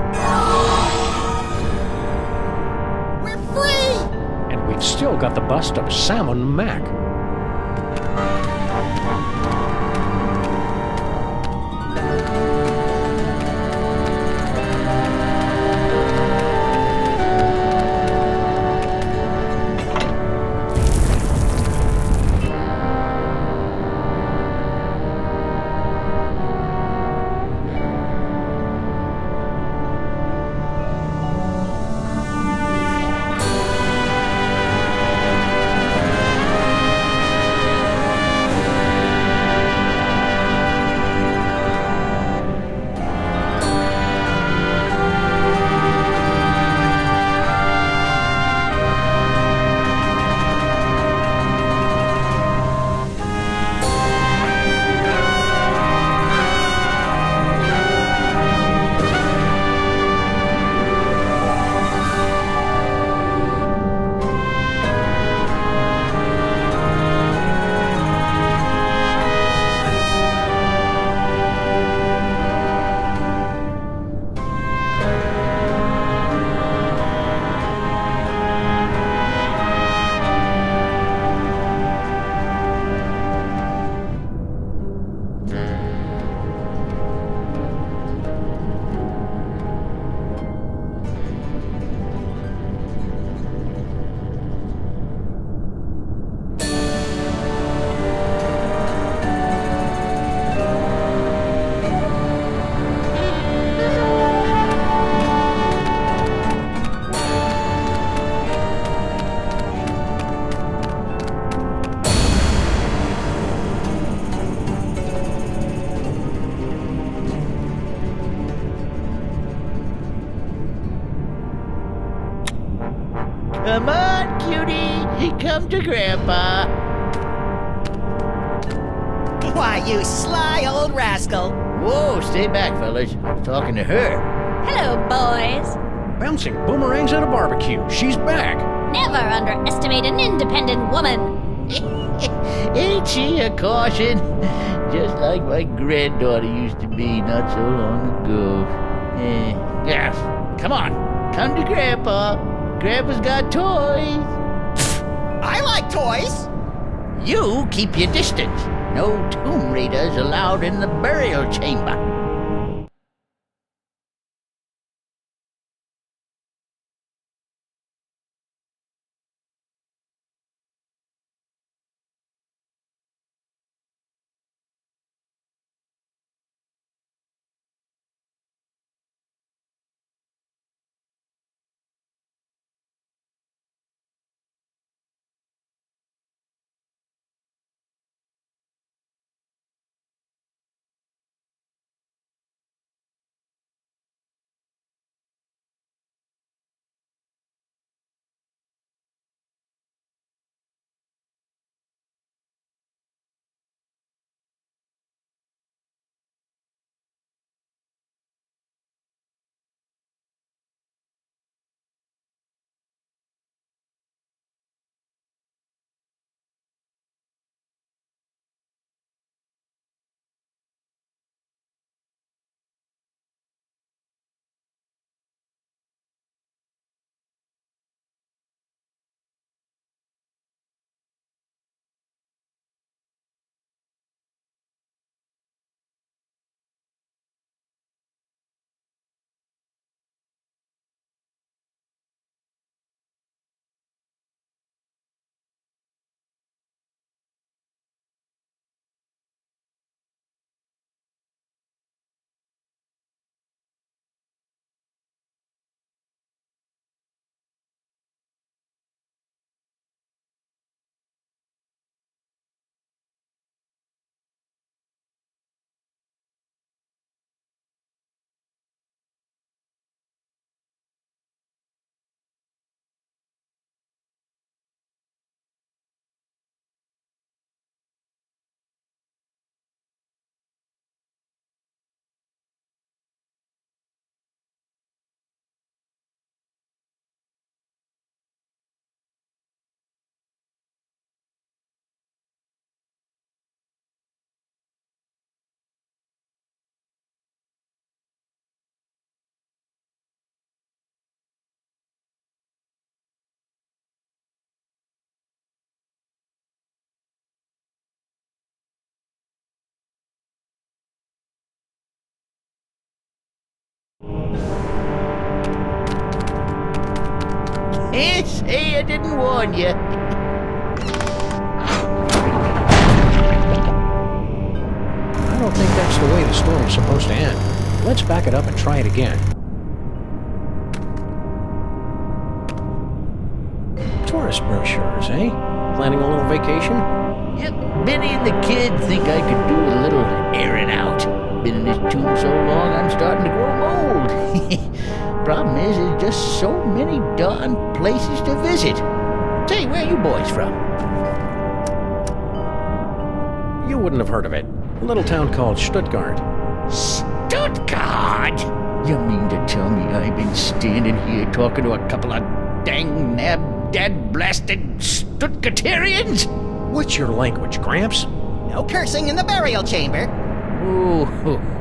We're free! And we've still got the bust of Sammun-Mak. Come on, cutie. Come to Grandpa. Why, you sly old rascal. Whoa, stay back, fellas. I'm talking to her. Hello, boys. Bouncing boomerangs at a barbecue. She's back. Never underestimate an independent woman. Ain't she a caution? Just like my granddaughter used to be not so long ago. Yeah, come on. Come to Grandpa. Grandpa's got toys. I like toys. You keep your distance. No tomb raiders allowed in the burial chamber. Say I didn't warn you. I don't think that's the way the story's supposed to end. Let's back it up and try it again. Tourist brochures, eh? Planning a little vacation? Yep, Benny and the kid think I could do a little airing out. Been in this tomb so long, I'm starting to grow old. Problem is, there's just so many darn places to visit. Say, where are you boys from? You wouldn't have heard of it. A little town called Stuttgart. Stuttgart? You mean to tell me I've been standing here talking to a couple of dang dad-blasted Stuttgarterians? What's your language, Gramps? No cursing in the burial chamber.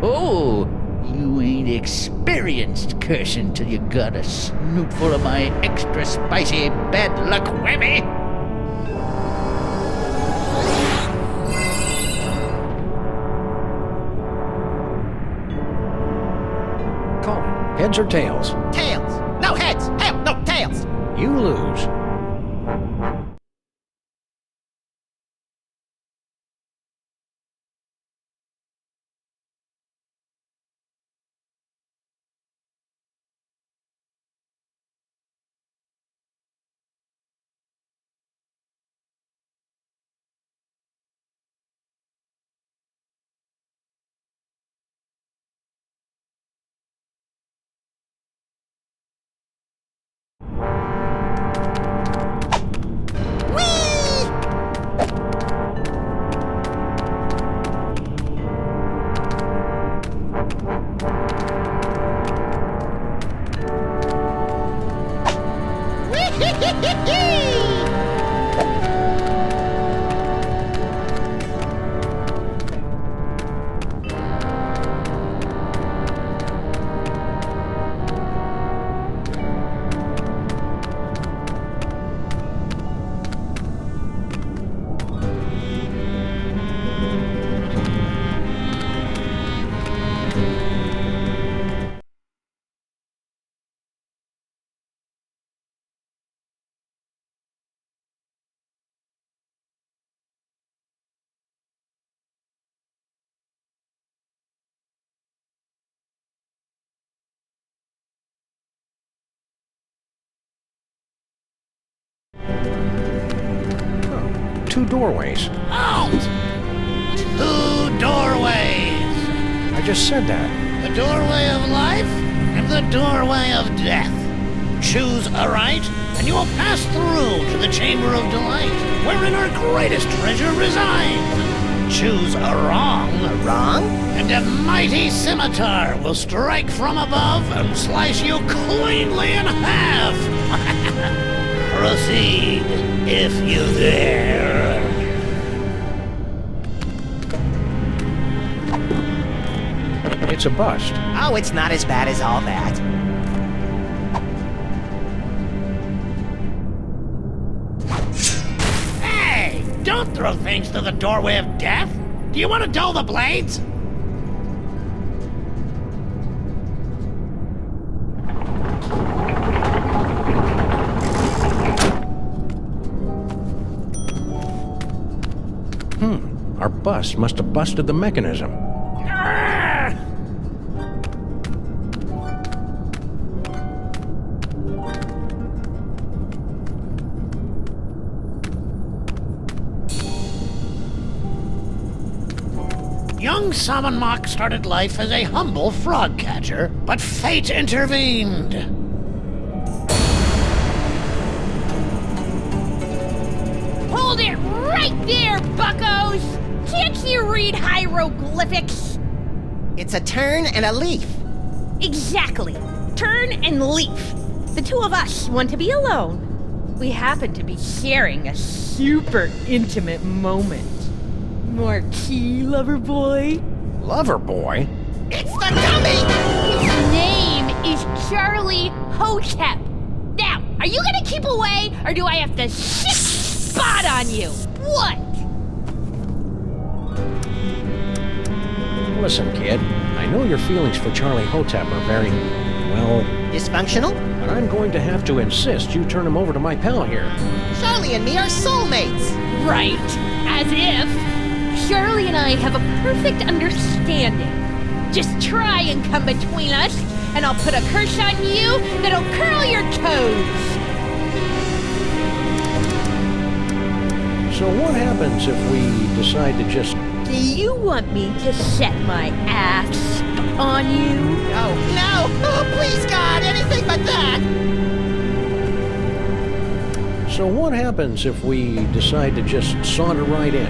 Oh, you ain't experienced cursing till you got a snootful of my extra spicy bad luck whammy. Call it. Heads or tails? Tails. No heads. Hell, no tails. You lose. Two doorways. Out! Two doorways. I just said that. The doorway of life and the doorway of death. Choose aright, and you will pass through to the Chamber of Delight, wherein our greatest treasure resides. Choose a wrong, and a mighty scimitar will strike from above and slice you cleanly in half. Proceed, if you dare. It's a bust. Oh, it's not as bad as all that. Hey! Don't throw things through the doorway of death! Do you want to dull the blades? Our bus must have busted the mechanism. Young Sammun-Mak started life as a humble frog catcher, but fate intervened. Hold it right there, buckos! Can't you read hieroglyphics? It's a turn and a leaf. Exactly. Turn and leaf. The two of us want to be alone. We happen to be sharing a super intimate moment. Marquis, lover boy. Lover boy? It's the dummy! His name is Charlie Hotep. Now, are you gonna keep away, or do I have to shit spot on you? What? Listen, kid. I know your feelings for Charlie Hotep are very, well... Dysfunctional? but I'm going to have to insist you turn him over to my pal here. Charlie and me are soulmates. Right. As if. Charlie and I have a perfect understanding. Just try and come between us, and I'll put a curse on you that'll curl your toes. So what happens if we decide to just... Do you want me to set my ass on you? No, no! Oh, please, God, anything but that! So what happens if we decide to just saunter right in?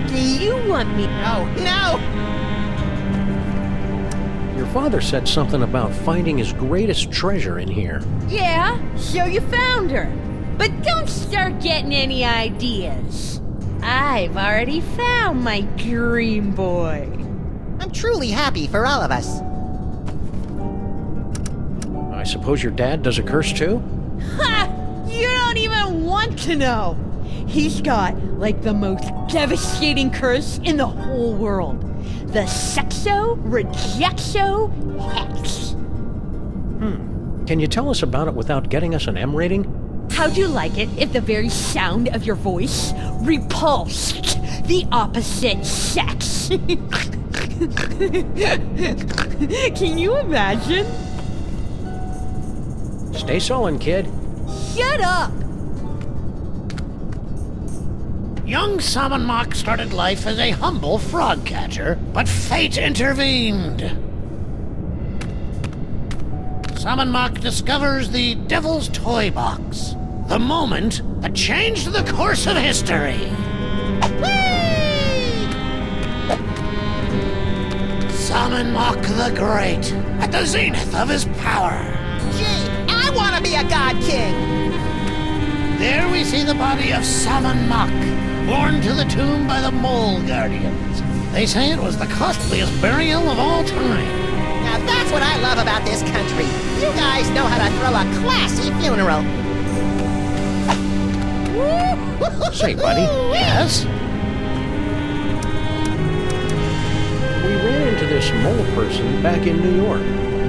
Do you want me... No, no! Your father said something about finding his greatest treasure in here. Yeah, so you found her. But don't start getting any ideas. I've already found my dream boy. I'm truly happy for all of us. I suppose your dad does a curse too? Ha! You don't even want to know. He's got, like, the most devastating curse in the whole world. The Sexo-Rejexo Hex. Can you tell us about it without getting us an M rating? How'd you like it if the very sound of your voice repulsed the opposite sex? Can you imagine? Stay sullen, kid. Shut up! Young Sammun-Mak started life as a humble frog catcher, but fate intervened. Sammun-Mak discovers the Devil's Toy Box, the moment that changed the course of history. Sammun-Mak the Great, at the zenith of his power. Gee, I want to be a god king! There we see the body of Sammun-Mak, borne to the tomb by the Mole Guardians. They say it was the costliest burial of all time. Now that's what I love about this country. You guys know how to throw a classy funeral. Say, buddy. Yes? We ran into this mole person back in New York.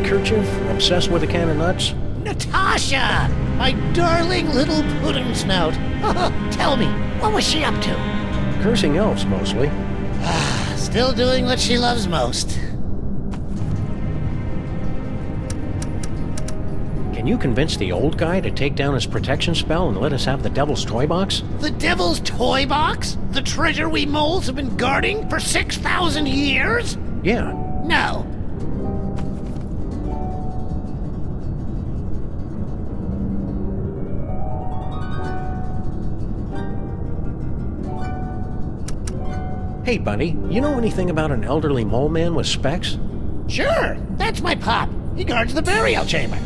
Kerchief, obsessed with a can of nuts. Natasha! My darling little pudding snout. Tell me, what was she up to? Cursing elves, mostly. Still doing what she loves most. Can you convince the old guy to take down his protection spell and let us have the Devil's Toy Box? The Devil's Toy Box? The treasure we moles have been guarding for 6,000 years? Yeah. No. Hey, buddy, you know anything about an elderly mole man with specs? Sure, that's my pop. He guards the burial chamber.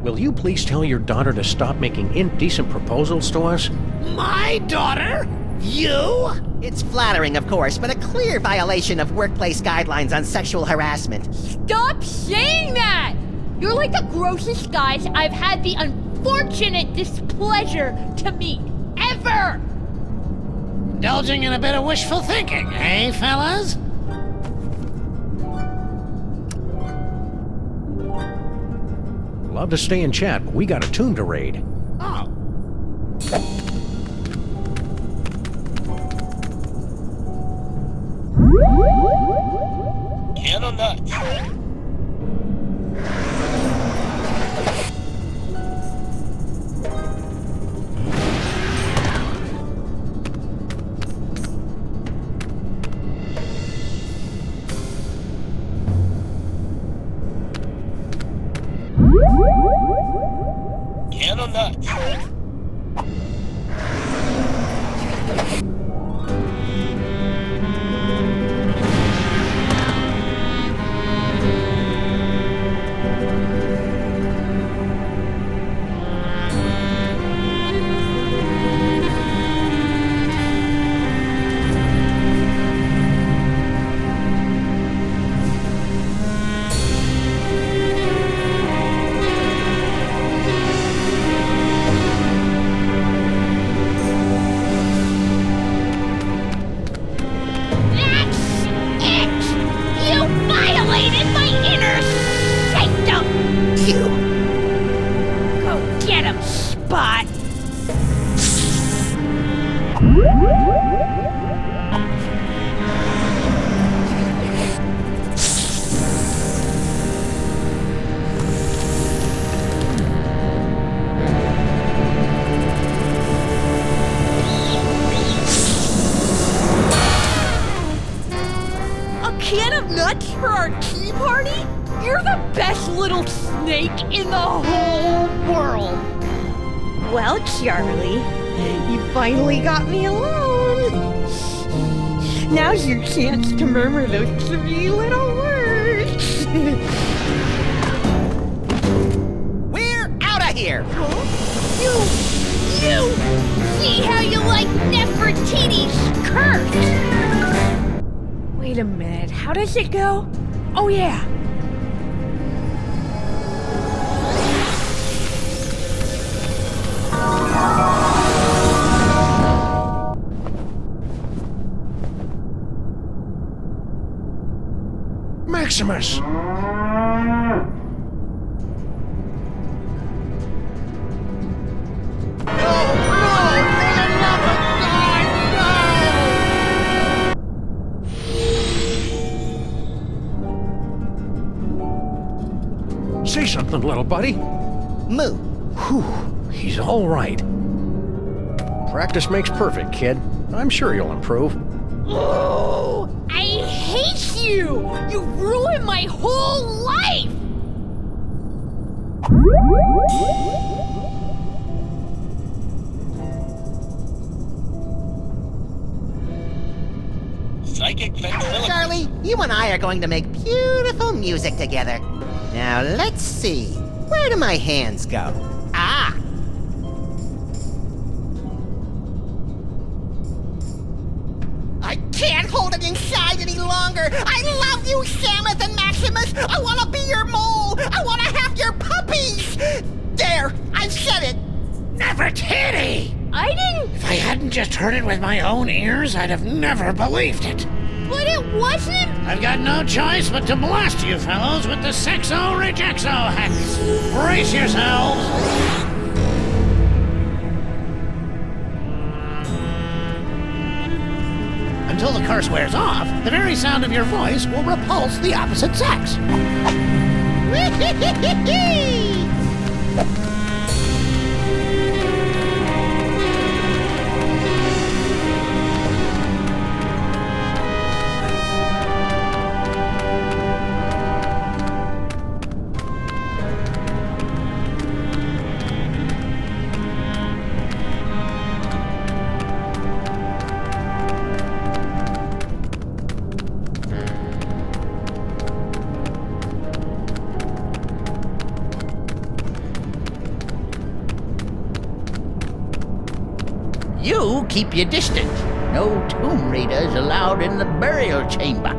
Will you please tell your daughter to stop making indecent proposals to us? My daughter? You? It's flattering, of course, but a clear violation of workplace guidelines on sexual harassment. Stop saying that! You're like the grossest guys I've had the unfortunate displeasure to meet, ever! Indulging in a bit of wishful thinking, eh, fellas? Love to stay and chat, but we got a tomb to raid. Oh. Cannot nuts. Cannot nuts. That's it! You violated my inner sanctum! You. Go get him, Spot! A can of nuts for our tea party? You're the best little snake in the whole world. Well, Charlie, you finally got me alone. Now's your chance to murmur those 3 little words. We're out of here. You see how you like Nefertiti's curse? Wait a minute, how does it go? Oh yeah. Maximus! Say something, little buddy. Moo. Whew, he's all right. Practice makes perfect, kid. I'm sure you'll improve. Oh, I hate you! You ruined my whole life! Psychic ventriloquist. Charlie, you and I are going to make beautiful music together. Now let's see. Where do my hands go? Ah! I can't hold it inside any longer. I love you, Samus and Maximus. I want to be your mole. I want to have your puppies. There, I've said it. Nefertiti! I didn't, If I hadn't just heard it with my own ears, I'd have never believed it. but it wasn't. I've got no choice but to blast you fellows with the Sexo Rejexo hex. Brace yourselves. Until the curse wears off, the very sound of your voice will repulse the opposite sex. You keep your distance. No tomb raiders allowed in the burial chamber.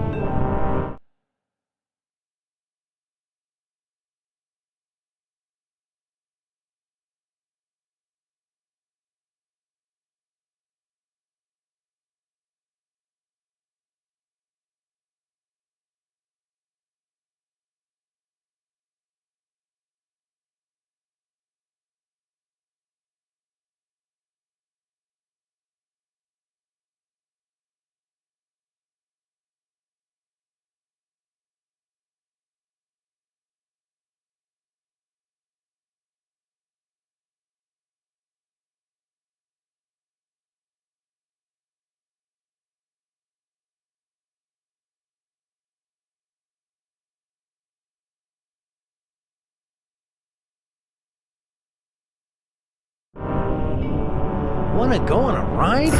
Wanna go on a ride?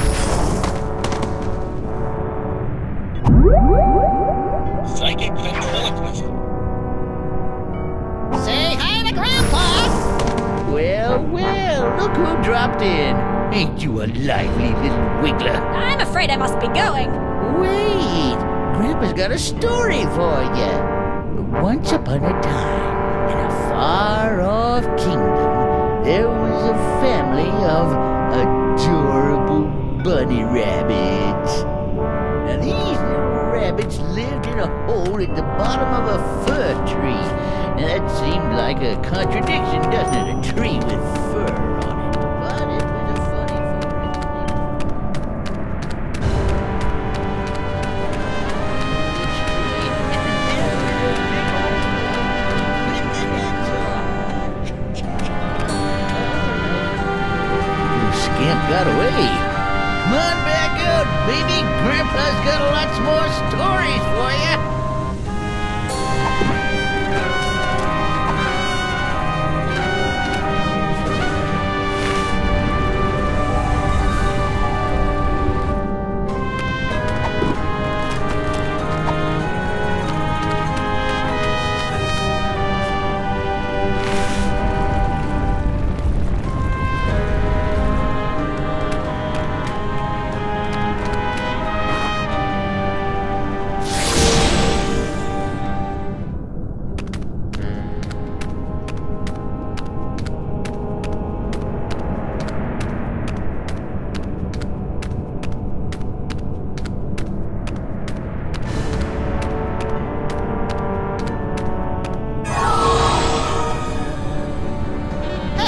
Psychic ventriloquist. Say hi to Grandpa! Well, well, look who dropped in. Ain't you a lively little wiggler? I'm afraid I must be going. Wait, Grandpa's got a story for you. Once upon a time, in a far-off kingdom, there was a family of adorable bunny rabbits. Now these little rabbits lived in a hole at the bottom of a fir tree. Now that seemed like a contradiction, doesn't it? A tree with fur on it. But it was a funny Scamp got away. Come on back out, baby. Grandpa's got lots more stories for you.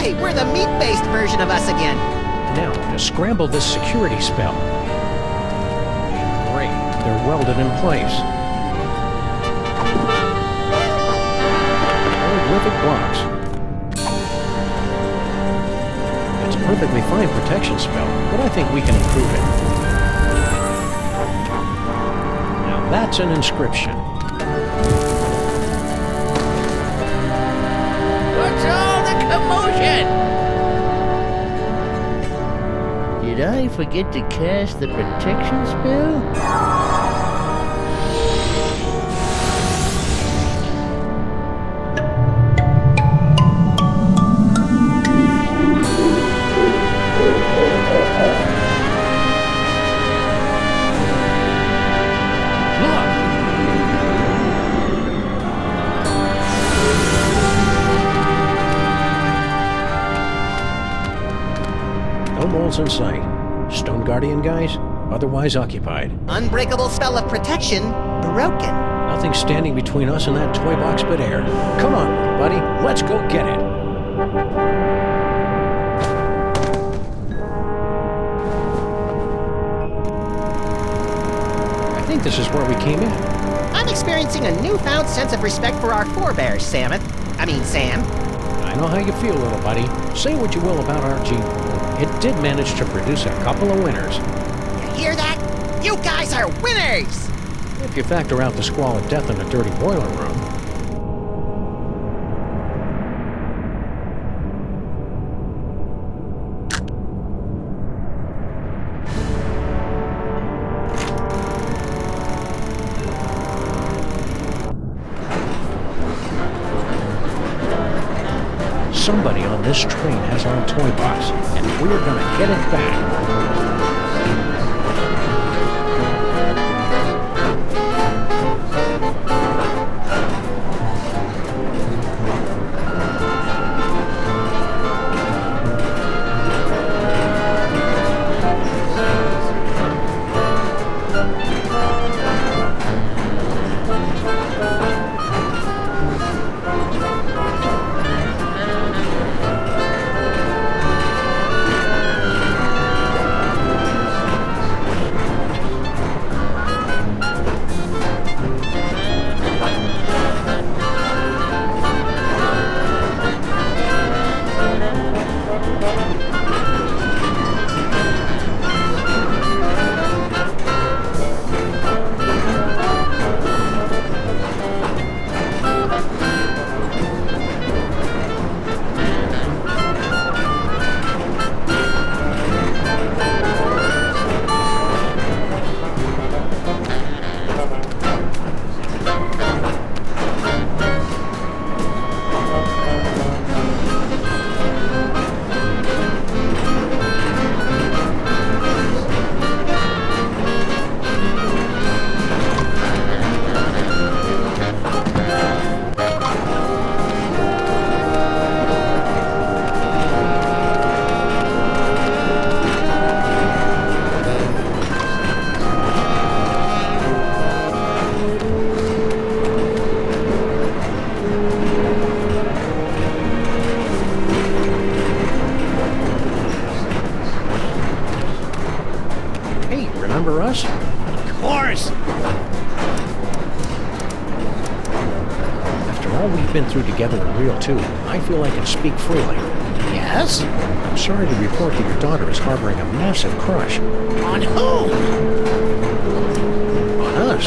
Hey, we're the meat-based version of us again. Now, to scramble this security spell. Great, they're welded in place. Hieroglyphic blocks. It's a perfectly fine protection spell, but I think we can improve it. Now that's an inscription. What's all the commotion? Did I forget to cast the protection spell? No moles in sight. Stone Guardian guys, otherwise occupied. Unbreakable spell of protection, broken. Nothing standing between us and that toy box but air. Come on, little buddy, let's go get it. I think this is where we came in. I'm experiencing a newfound sense of respect for our forebears, Sam. I know how you feel, little buddy. Say what you will about Archie. It did manage to produce a couple of winners. You hear that? You guys are winners! If you factor out the squall of death in the dirty boiler room. Somebody on this train has our toy box, and we're gonna get it back. all we've been through together are real, too, I feel I can speak freely. Yes? I'm sorry to report that your daughter is harboring a massive crush. On whom? On us.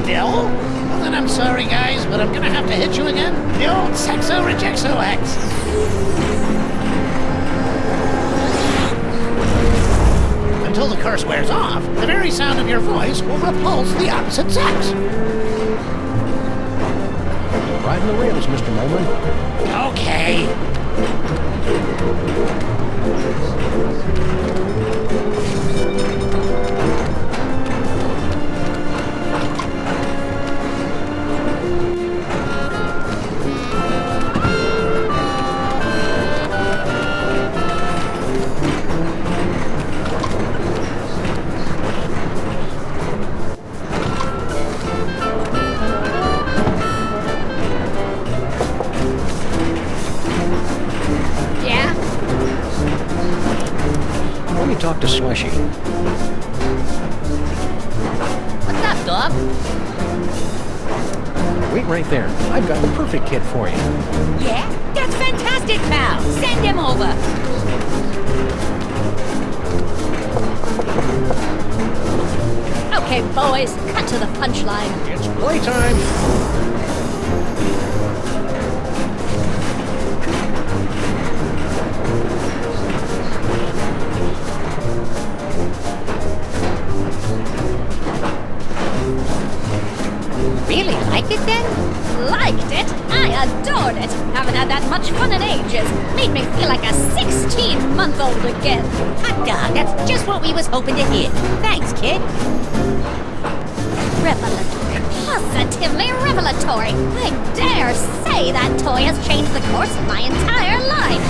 Still? Well, then I'm sorry, guys, but I'm gonna have to hit you again. The old sexo-rejexo-X. Until the curse wears off, the very sound of your voice will repulse the opposite sex. Riding the rails, Mr. Molman. Okay. Yeah? Let me talk to Slushy. What's up, dog? Wait right there. I've got the perfect kid for you. Yeah? That's fantastic, pal. Send him over. Okay, boys, cut to the punchline. It's playtime. Really liked it then? Liked it? I adored it. Haven't had that much fun in ages. Made me feel like a 16-month-old again. Hot dog, that's just what we was hoping to hear. Thanks, kid. Revelatory. Positively revelatory. I dare say that toy has changed the course of my entire life.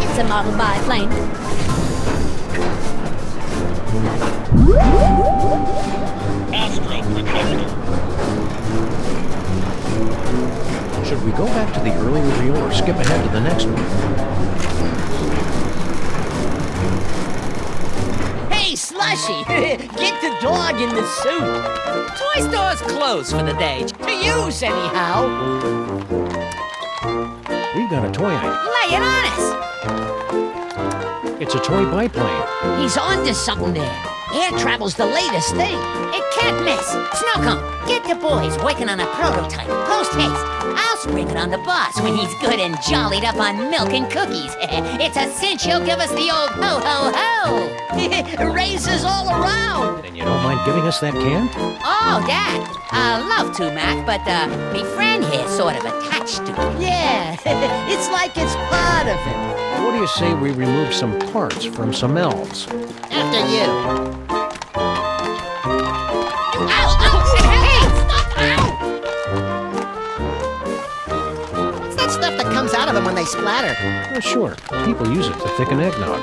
It's a model biplane. Should we go back to the earlier reel or skip ahead to the next one? Hey, Slushy! Get the dog in the suit! Toy store's closed for the day. To use, anyhow. We've got a toy item. Lay it on us. It's a toy biplane. He's onto something there. Air travel's the latest thing. It can't miss. Snowcone, get the boys working on a prototype. Post haste. I'll spring it on the boss when he's good and jollied up on milk and cookies. It's a cinch he'll give us the old ho-ho-ho. Raises all around. And you don't mind giving us that can? Oh, that. Love to, Mac, but me friend here's sort of attached to it. Yeah, it's like it's part of him. What do you say we remove some parts from some elves? After you. Ow! Hey! It's that stuff that comes out of them when they splatter. Oh, sure. People use it to thicken eggnog.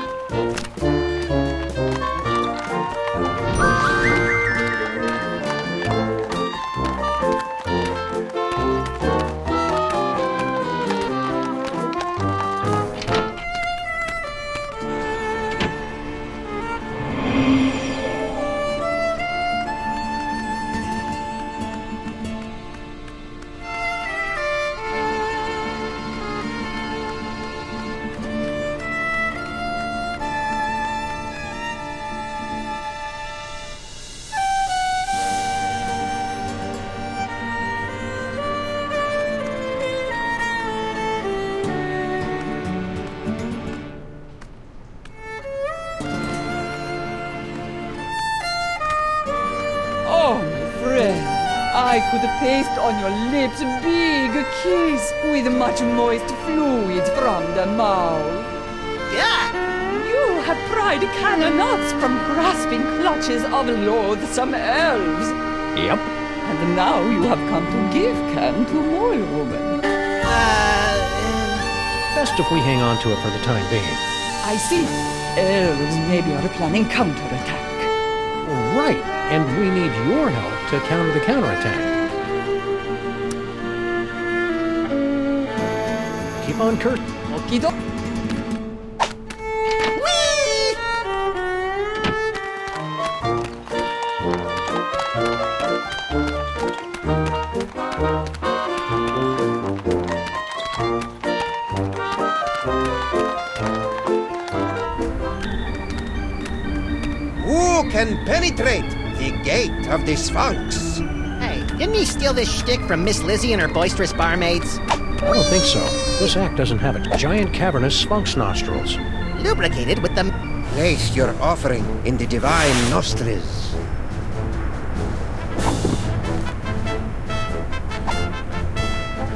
Oh, my friend, I could paste on your lips a big kiss with much moist fluids from the mouth. Yeah. You have pried cannonauts from grasping clutches of loathsome elves. Yep. And now you have come to give can to Mole Woman. Best if we hang on to it for the time being. I see. Elves maybe are planning counterattack. Right, and we need your help to counter the counterattack. Keep on, Kurt. Okie doke. penetrate the gate of the Sphinx. Hey, didn't he steal this shtick from Miss Lizzie and her boisterous barmaids? I don't think so. This act doesn't have its giant cavernous sphinx nostrils. Lubricated with the... Place your offering in the divine nostrils.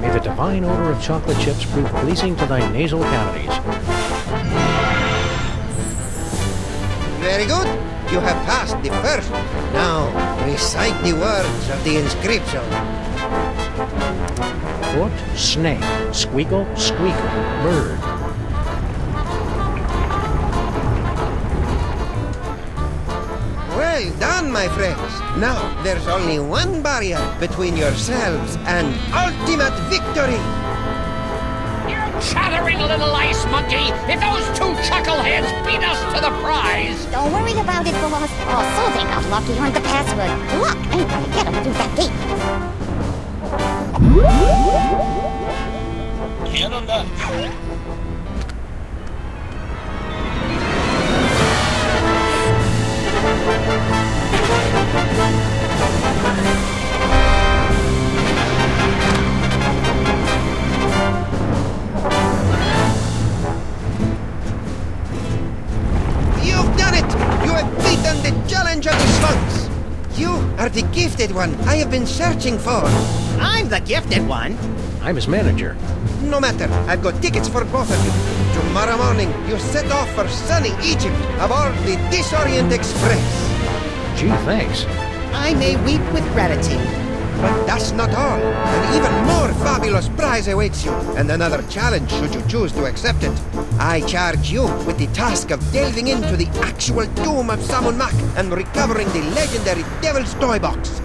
May the divine odor of chocolate chips prove pleasing to thy nasal cavities. Very good. You have passed the first. Now, recite the words of the inscription. Foot, snake, squeakle, squeaker, bird. Well done, my friends. Now, there's only one barrier between yourselves and ultimate victory. You chattering little ice monkey! If those two chuckleheads beat us to the prize! Don't worry about it, boss. Oh, so they got lucky on the password. Luck ain't gonna get them through that gate. You've done it! You have beaten the challenge of the Sphinx! You are the gifted one I have been searching for. I'm the gifted one. I'm his manager. No matter, I've got tickets for both of you. Tomorrow morning, you set off for sunny Egypt aboard the Disorient Express. Gee, thanks. I may weep with gratitude. But that's not all. An even more fabulous prize awaits you, and another challenge should you choose to accept it. I charge you with the task of delving into the actual tomb of Sammun-Mak and recovering the legendary Devil's Toy Box.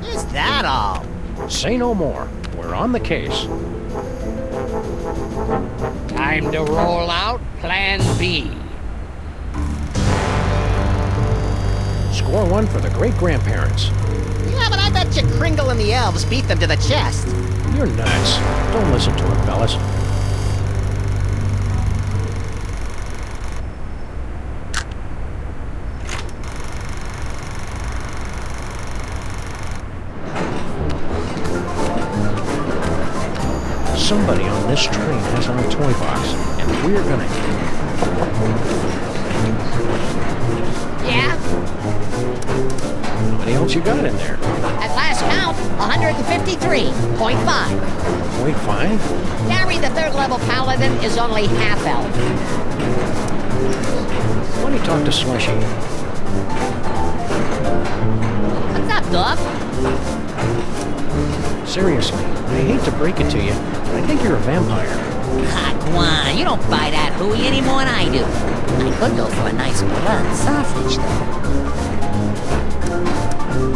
Is that all? Say no more. We're on the case. Time to roll out Plan B. Score one for the great-grandparents. Yeah, but I bet you Kringle and the elves beat them to the chest. You're nuts. Don't listen to him, fellas. Somebody on this train has our toy box, and we're gonna... Yeah? How many else you got in there? At last count, 153.5. 0.5? Gary, the third level paladin, is only half elf. Let me talk to Slushy. What's up, dog? Seriously, I hate to break it to you, but I think you're a vampire. Ah, come on, you don't buy that hooey any more than I do. I could go for a nice blood sausage, though.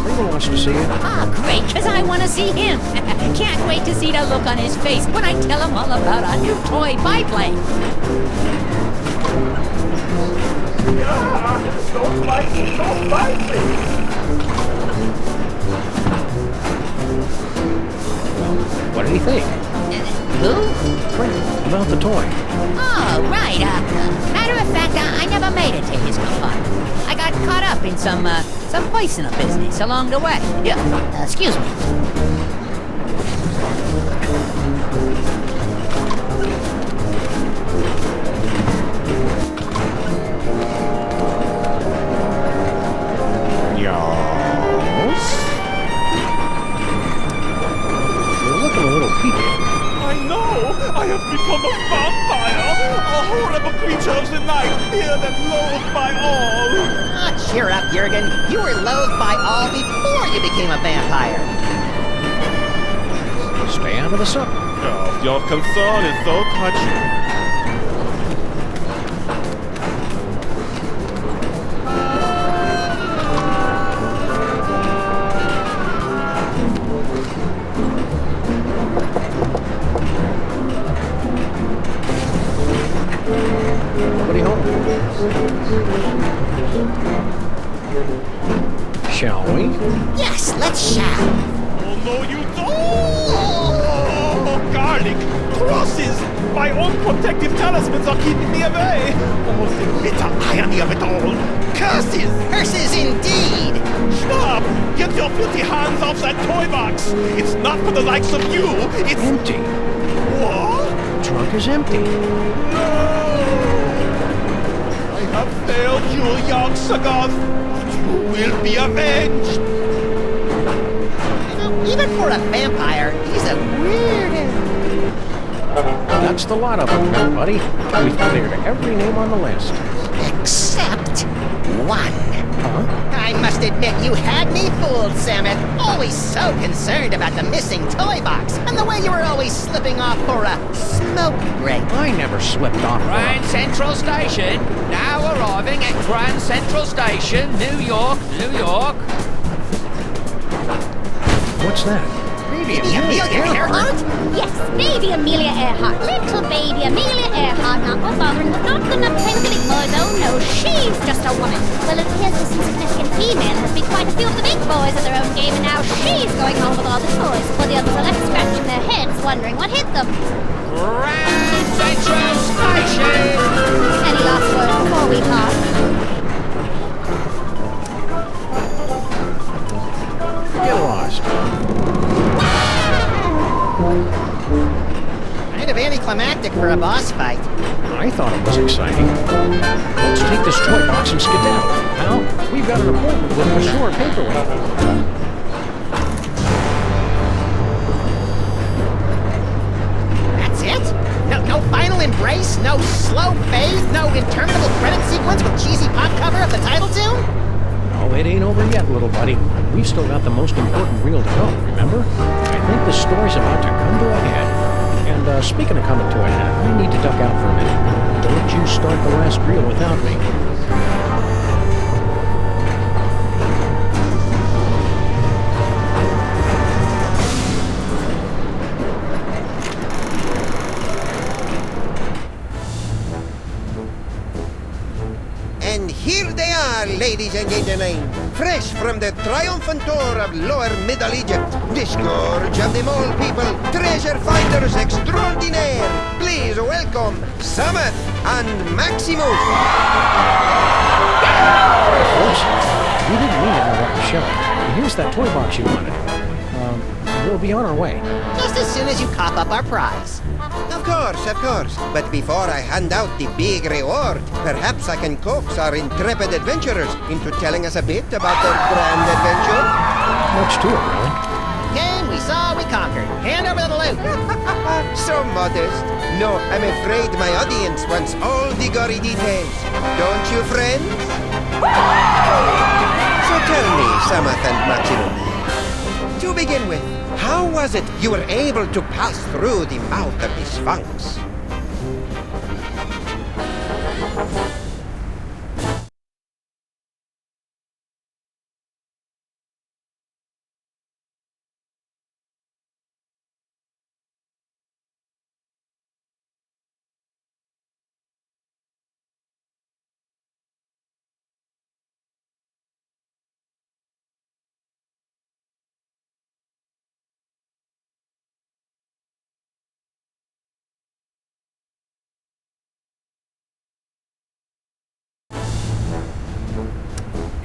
Kringle wants to see you. Ah, great, because I want to see him. Can't wait to see the look on his face when I tell him all about our new toy biplane. Don't bite me, don't bite me! What did he think? Who? Kringle, about the toy. Oh, right. Matter of fact, I never made it to his compartment. I got caught up in some personal business along the way. Yeah, excuse me. Yes? You're looking a little peaked. I know! I have become a vampire! A horrible creature of the night, feared and loathed by all! Ah, cheer up, Jurgen. You were loathed by all before you became a vampire. Stay out of the sun. Oh, your concern is so touching. Nobody home. Shall we? Yes, let's shout. Oh, no, you don't! Oh, garlic! Crosses! By own protective talismans are keeping me away. Oh, the bitter irony of it all. Curses! Curses indeed! Stop! Get your filthy hands off that toy box! It's not for the likes of you, it's... Empty. What? The trunk is empty. No! I have failed you, young Sagoth, but you will be avenged! You know, even for a vampire, he's a weirdo. That's the lot of them, buddy. We've cleared every name on the list. Except one. Huh? I must admit, you had me fooled, Samuth. Always so concerned about the missing toy box, and the way you were always slipping off for a smoke break. I never slipped off. Grand Central Station. Now arriving at Grand Central Station, New York, New York. What's that? Baby Amelia Earhart? Yes, baby Amelia Earhart. Little baby Amelia Earhart. Not my father and not good enough twinkling boys. Oh no, she's just a woman. Well, it appears this insignificant female has beat quite a few of the big boys at their own game, and now she's going home with all the toys, while the others are left scratching their heads, wondering what hit them. Grand Central Station. Any last words before we part? Get lost. Kind of anticlimactic for a boss fight. I thought it was exciting. Let's take this toy box and skedaddle. Now, we've got an appointment with Monsieur Paperweight. That's it? No final embrace? No slow fade? No interminable credit sequence with cheesy pop cover of the title tune? Oh, it ain't over yet, little buddy. We've still got the most important reel to go, remember? I think the story's about to come to a head. And speaking of coming to a head, I need to duck out for a minute. Don't you start the last reel without me. And here they are, ladies and gentlemen, fresh from the triumphant tour of Lower Middle Egypt, the scourge of the mole people, treasure finders extraordinaire. Please welcome Sammuth and Maximus. Folks, we didn't mean to interrupt the show. Here's that toy box you wanted. We'll be on our way. Just as soon as you cop up our prize. Of course. But before I hand out the big reward, perhaps I can coax our intrepid adventurers into telling us a bit about their grand adventure. Much to it, really. Came, we saw, we conquered. Hand over the loot. So modest. No, I'm afraid my audience wants all the gory details. Don't you, friends? So tell me, Sammuth and Maximus, to begin with, how was it you were able to pass through the mouth of the Sphinx?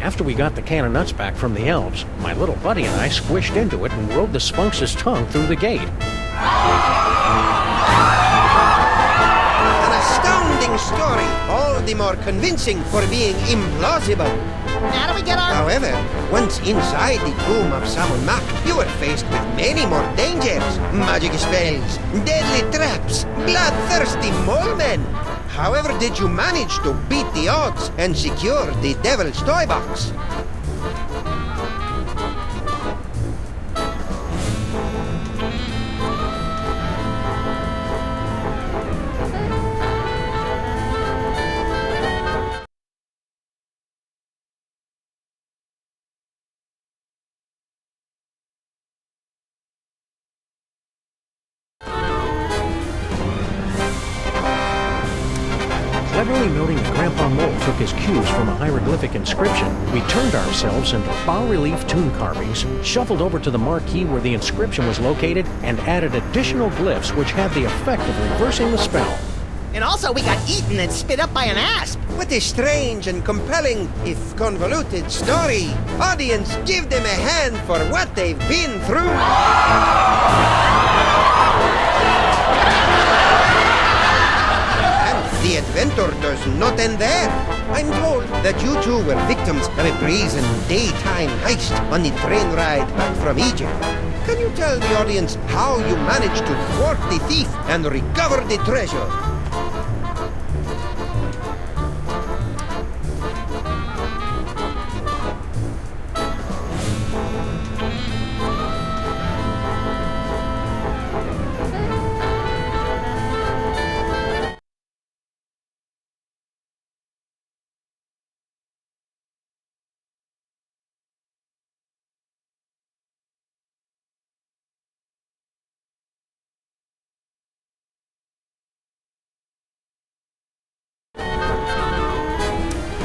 After we got the can of nuts back from the elves, my little buddy and I squished into it and rode the Sphinx's tongue through the gate. An astounding story, all the more convincing for being implausible. How do we get our... However, once inside the tomb of Sammun-Mak, you were faced with many more dangers. Magic spells, deadly traps, bloodthirsty mole men. However, did you manage to beat the odds and secure the Devil's Toy Box? Cleverly noting that Grandpa Mole took his cues from a hieroglyphic inscription, we turned ourselves into bas-relief tomb carvings, shuffled over to the marquee where the inscription was located, and added additional glyphs which had the effect of reversing the spell. And also, we got eaten and spit up by an asp. What a strange and compelling, if convoluted, story. Audience, give them a hand for what they've been through. And the adventure does not end there. I'm told that you two were victims of a brazen daytime heist on the train ride back from Egypt. Can you tell the audience how you managed to thwart the thief and recover the treasure?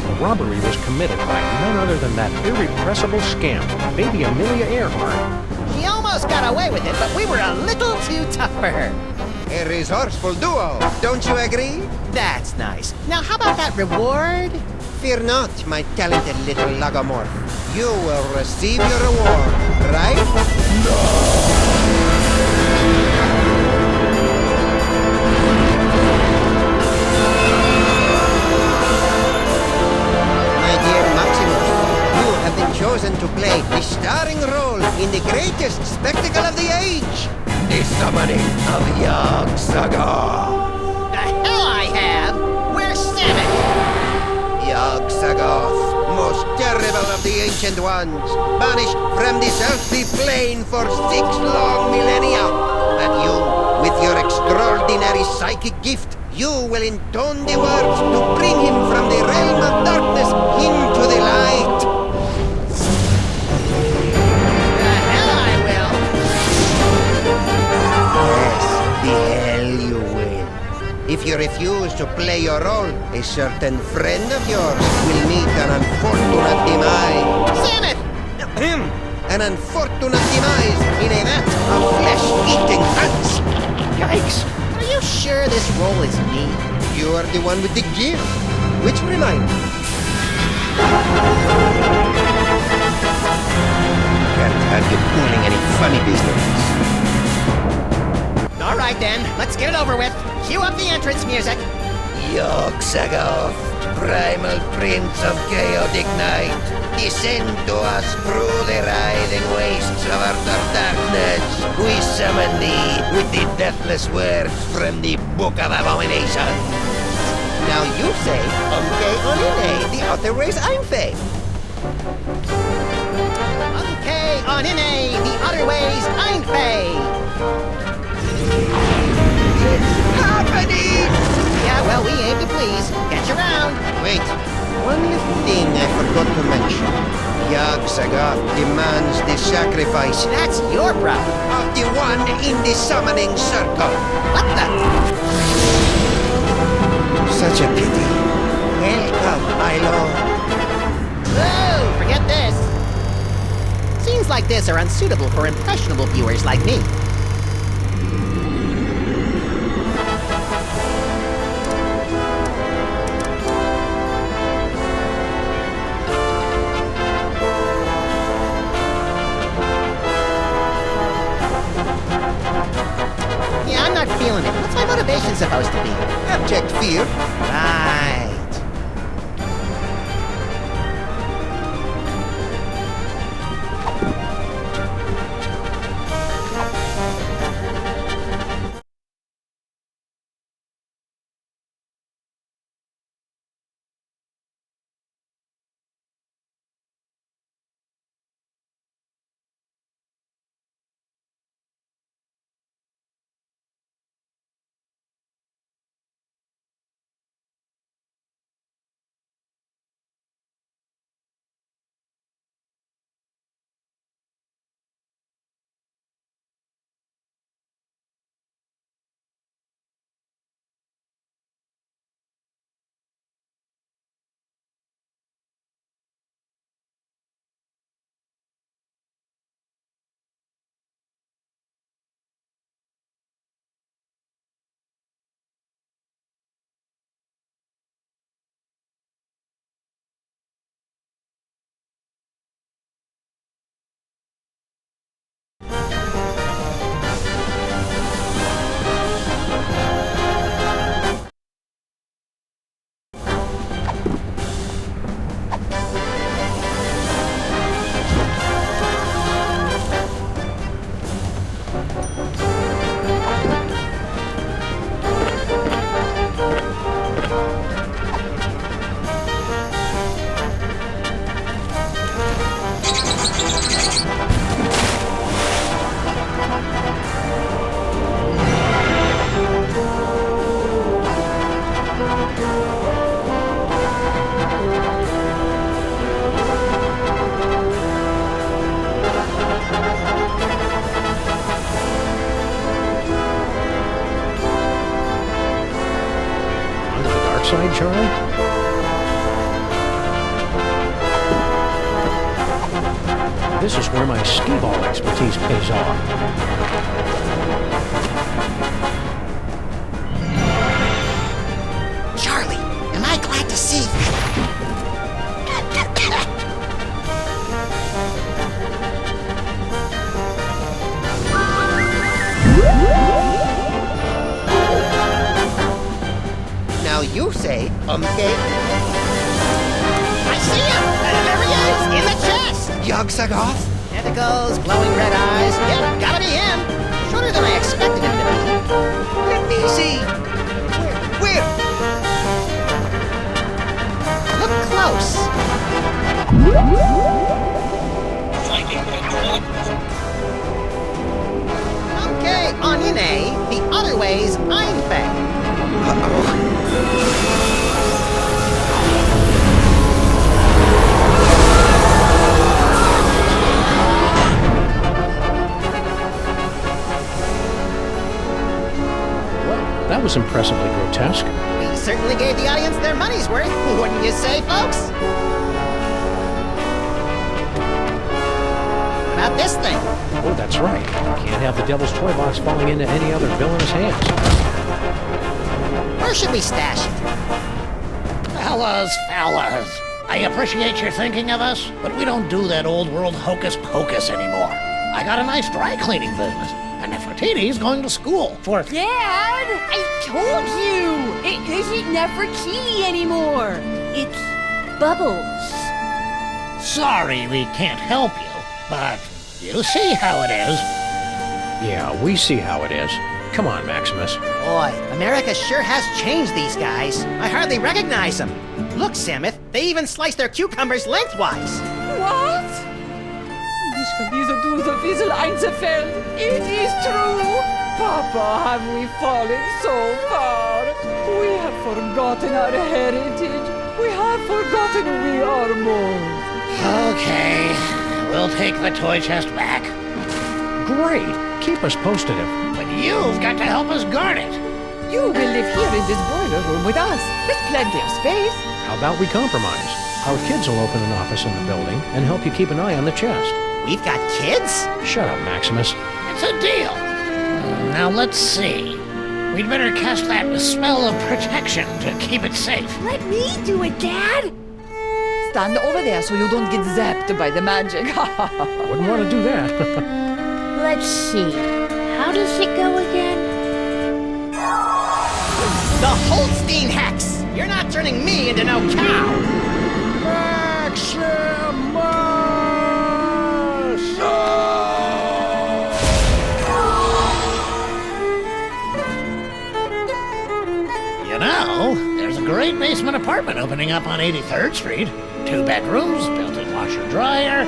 The robbery was committed by none other than that irrepressible scamp, baby Amelia Earhart. She almost got away with it, but we were a little too tough for her. A resourceful duo, don't you agree? That's nice. Now, how about that reward? Fear not, my talented little logomorph. You will receive your reward, right? My dear Maximus, you have been chosen to play the starring role in the greatest spectacle of the age. The summoning of Yog-Sothoth. The hell I have! Where's Sammun? Yog-Sothoth, most terrible of the ancient ones, banished from this earthly plane for 6 long millennia. But you, with your extraordinary psychic gift, you will intone the words to bring him from the realm of darkness into the light. The hell I will! Yes, the hell you will. If you refuse to play your role, a certain friend of yours will meet an unfortunate demise. Sammun! An unfortunate demise in a vat of flesh-eating ants. Yikes! Are you sure this role is me? You are the one with the gift. Which reminds me. Can't have you pulling any funny business. All right then, let's get it over with. Cue up the entrance music. Yog-Sothoth, primal prince of chaotic night, descend to us through the writhing wastes of utter darkness. We summon thee with the deathless words from the Book of Abomination. Now you say, Unke Onine, the other ways I'm fey. Okay, on in the other ways, I'm Faye. It's happening! Yeah, well, we aim to please. Catch you around. Wait, one little thing I forgot to mention. Yog-Sothoth demands the sacrifice That's your problem. of the one in the summoning circle. What the? Such a pity. Welcome, my lord. Whoa, forget this. Scenes like this are unsuitable for impressionable viewers like me. Yeah, I'm not feeling it. What's my motivation supposed to be? Abject fear. Right. dark side, Charlie? This is where my skee-ball expertise pays off. Charlie, am I glad to see you? Now you say, okay. I see him! There he is, in the chest! Yogg-Sagoth? Tentacles, glowing red eyes. Yeah, gotta be him. Shorter than I expected him to be. Let me see. Where? Look close. Okay, on Ine, the other way's Einfeng. That was impressively grotesque. We certainly gave the audience their money's worth, wouldn't you say, folks? About this thing. Oh, that's right. Can't have the Devil's Toy Box falling into any other villainous hands. Where should we stash it? Fellas, I appreciate your thinking of us, but we don't do that old world hocus pocus anymore. I got a nice dry cleaning business, and Nefertiti's going to school for... Dad! I told you! It isn't Nefertiti anymore! It's Bubbles. Sorry we can't help you, but you see how it is. Yeah, we see how it is. Come on, Maximus. Boy, America sure has changed these guys. I hardly recognize them. Look, Samuth, they even slice their cucumbers lengthwise. What? Ich kann diese Dose Wiesel einzufällen. It is true. Papa, have we fallen so far? We have forgotten our heritage. We have forgotten we are more. Okay, we'll take the toy chest back. Great. Keep us posted if... But you've got to help us guard it. You will live here in this boiler room with us. There's plenty of space. How about we compromise? Our kids will open an office in the building and help you keep an eye on the chest. We've got kids? Shut up, Maximus. It's a deal. Now let's see. We'd better cast that spell of protection to keep it safe. Let me do it, Dad! Stand over there so you don't get zapped by the magic. Wouldn't want to do that. Let's see. How does it go again? The Holstein Hex! You're not turning me into no cow! Maximus! You know, there's a great basement apartment opening up on 83rd Street. 2 bedrooms, built-in washer-dryer.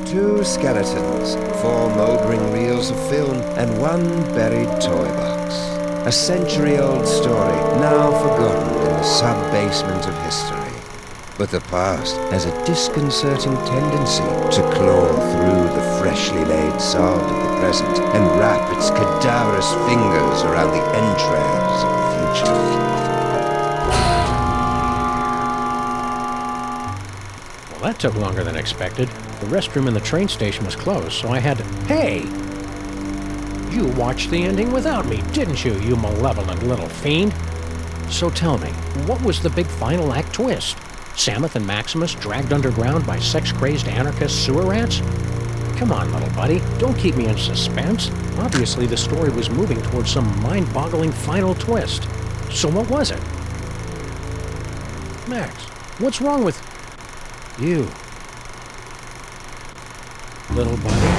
Two skeletons, 4 mouldering reels of film, and 1 buried toy box. A century-old story, now forgotten in the sub-basement of history. But the past has a disconcerting tendency to claw through the freshly laid sod of the present and wrap its cadaverous fingers around the entrails of the future. Well, that took longer than expected. The restroom in the train station was closed, so I had to... Hey! You watched the ending without me, didn't you, you malevolent little fiend? So tell me, what was the big final act twist? Sammuth and Maximus dragged underground by sex-crazed anarchist sewer rats? Come on, little buddy, don't keep me in suspense. Obviously, the story was moving towards some mind-boggling final twist. So what was it? Max, what's wrong with you? Little buddy?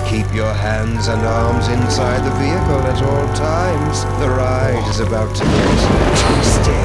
Keep your hands and arms inside the vehicle at all times. The ride is about to get tasty.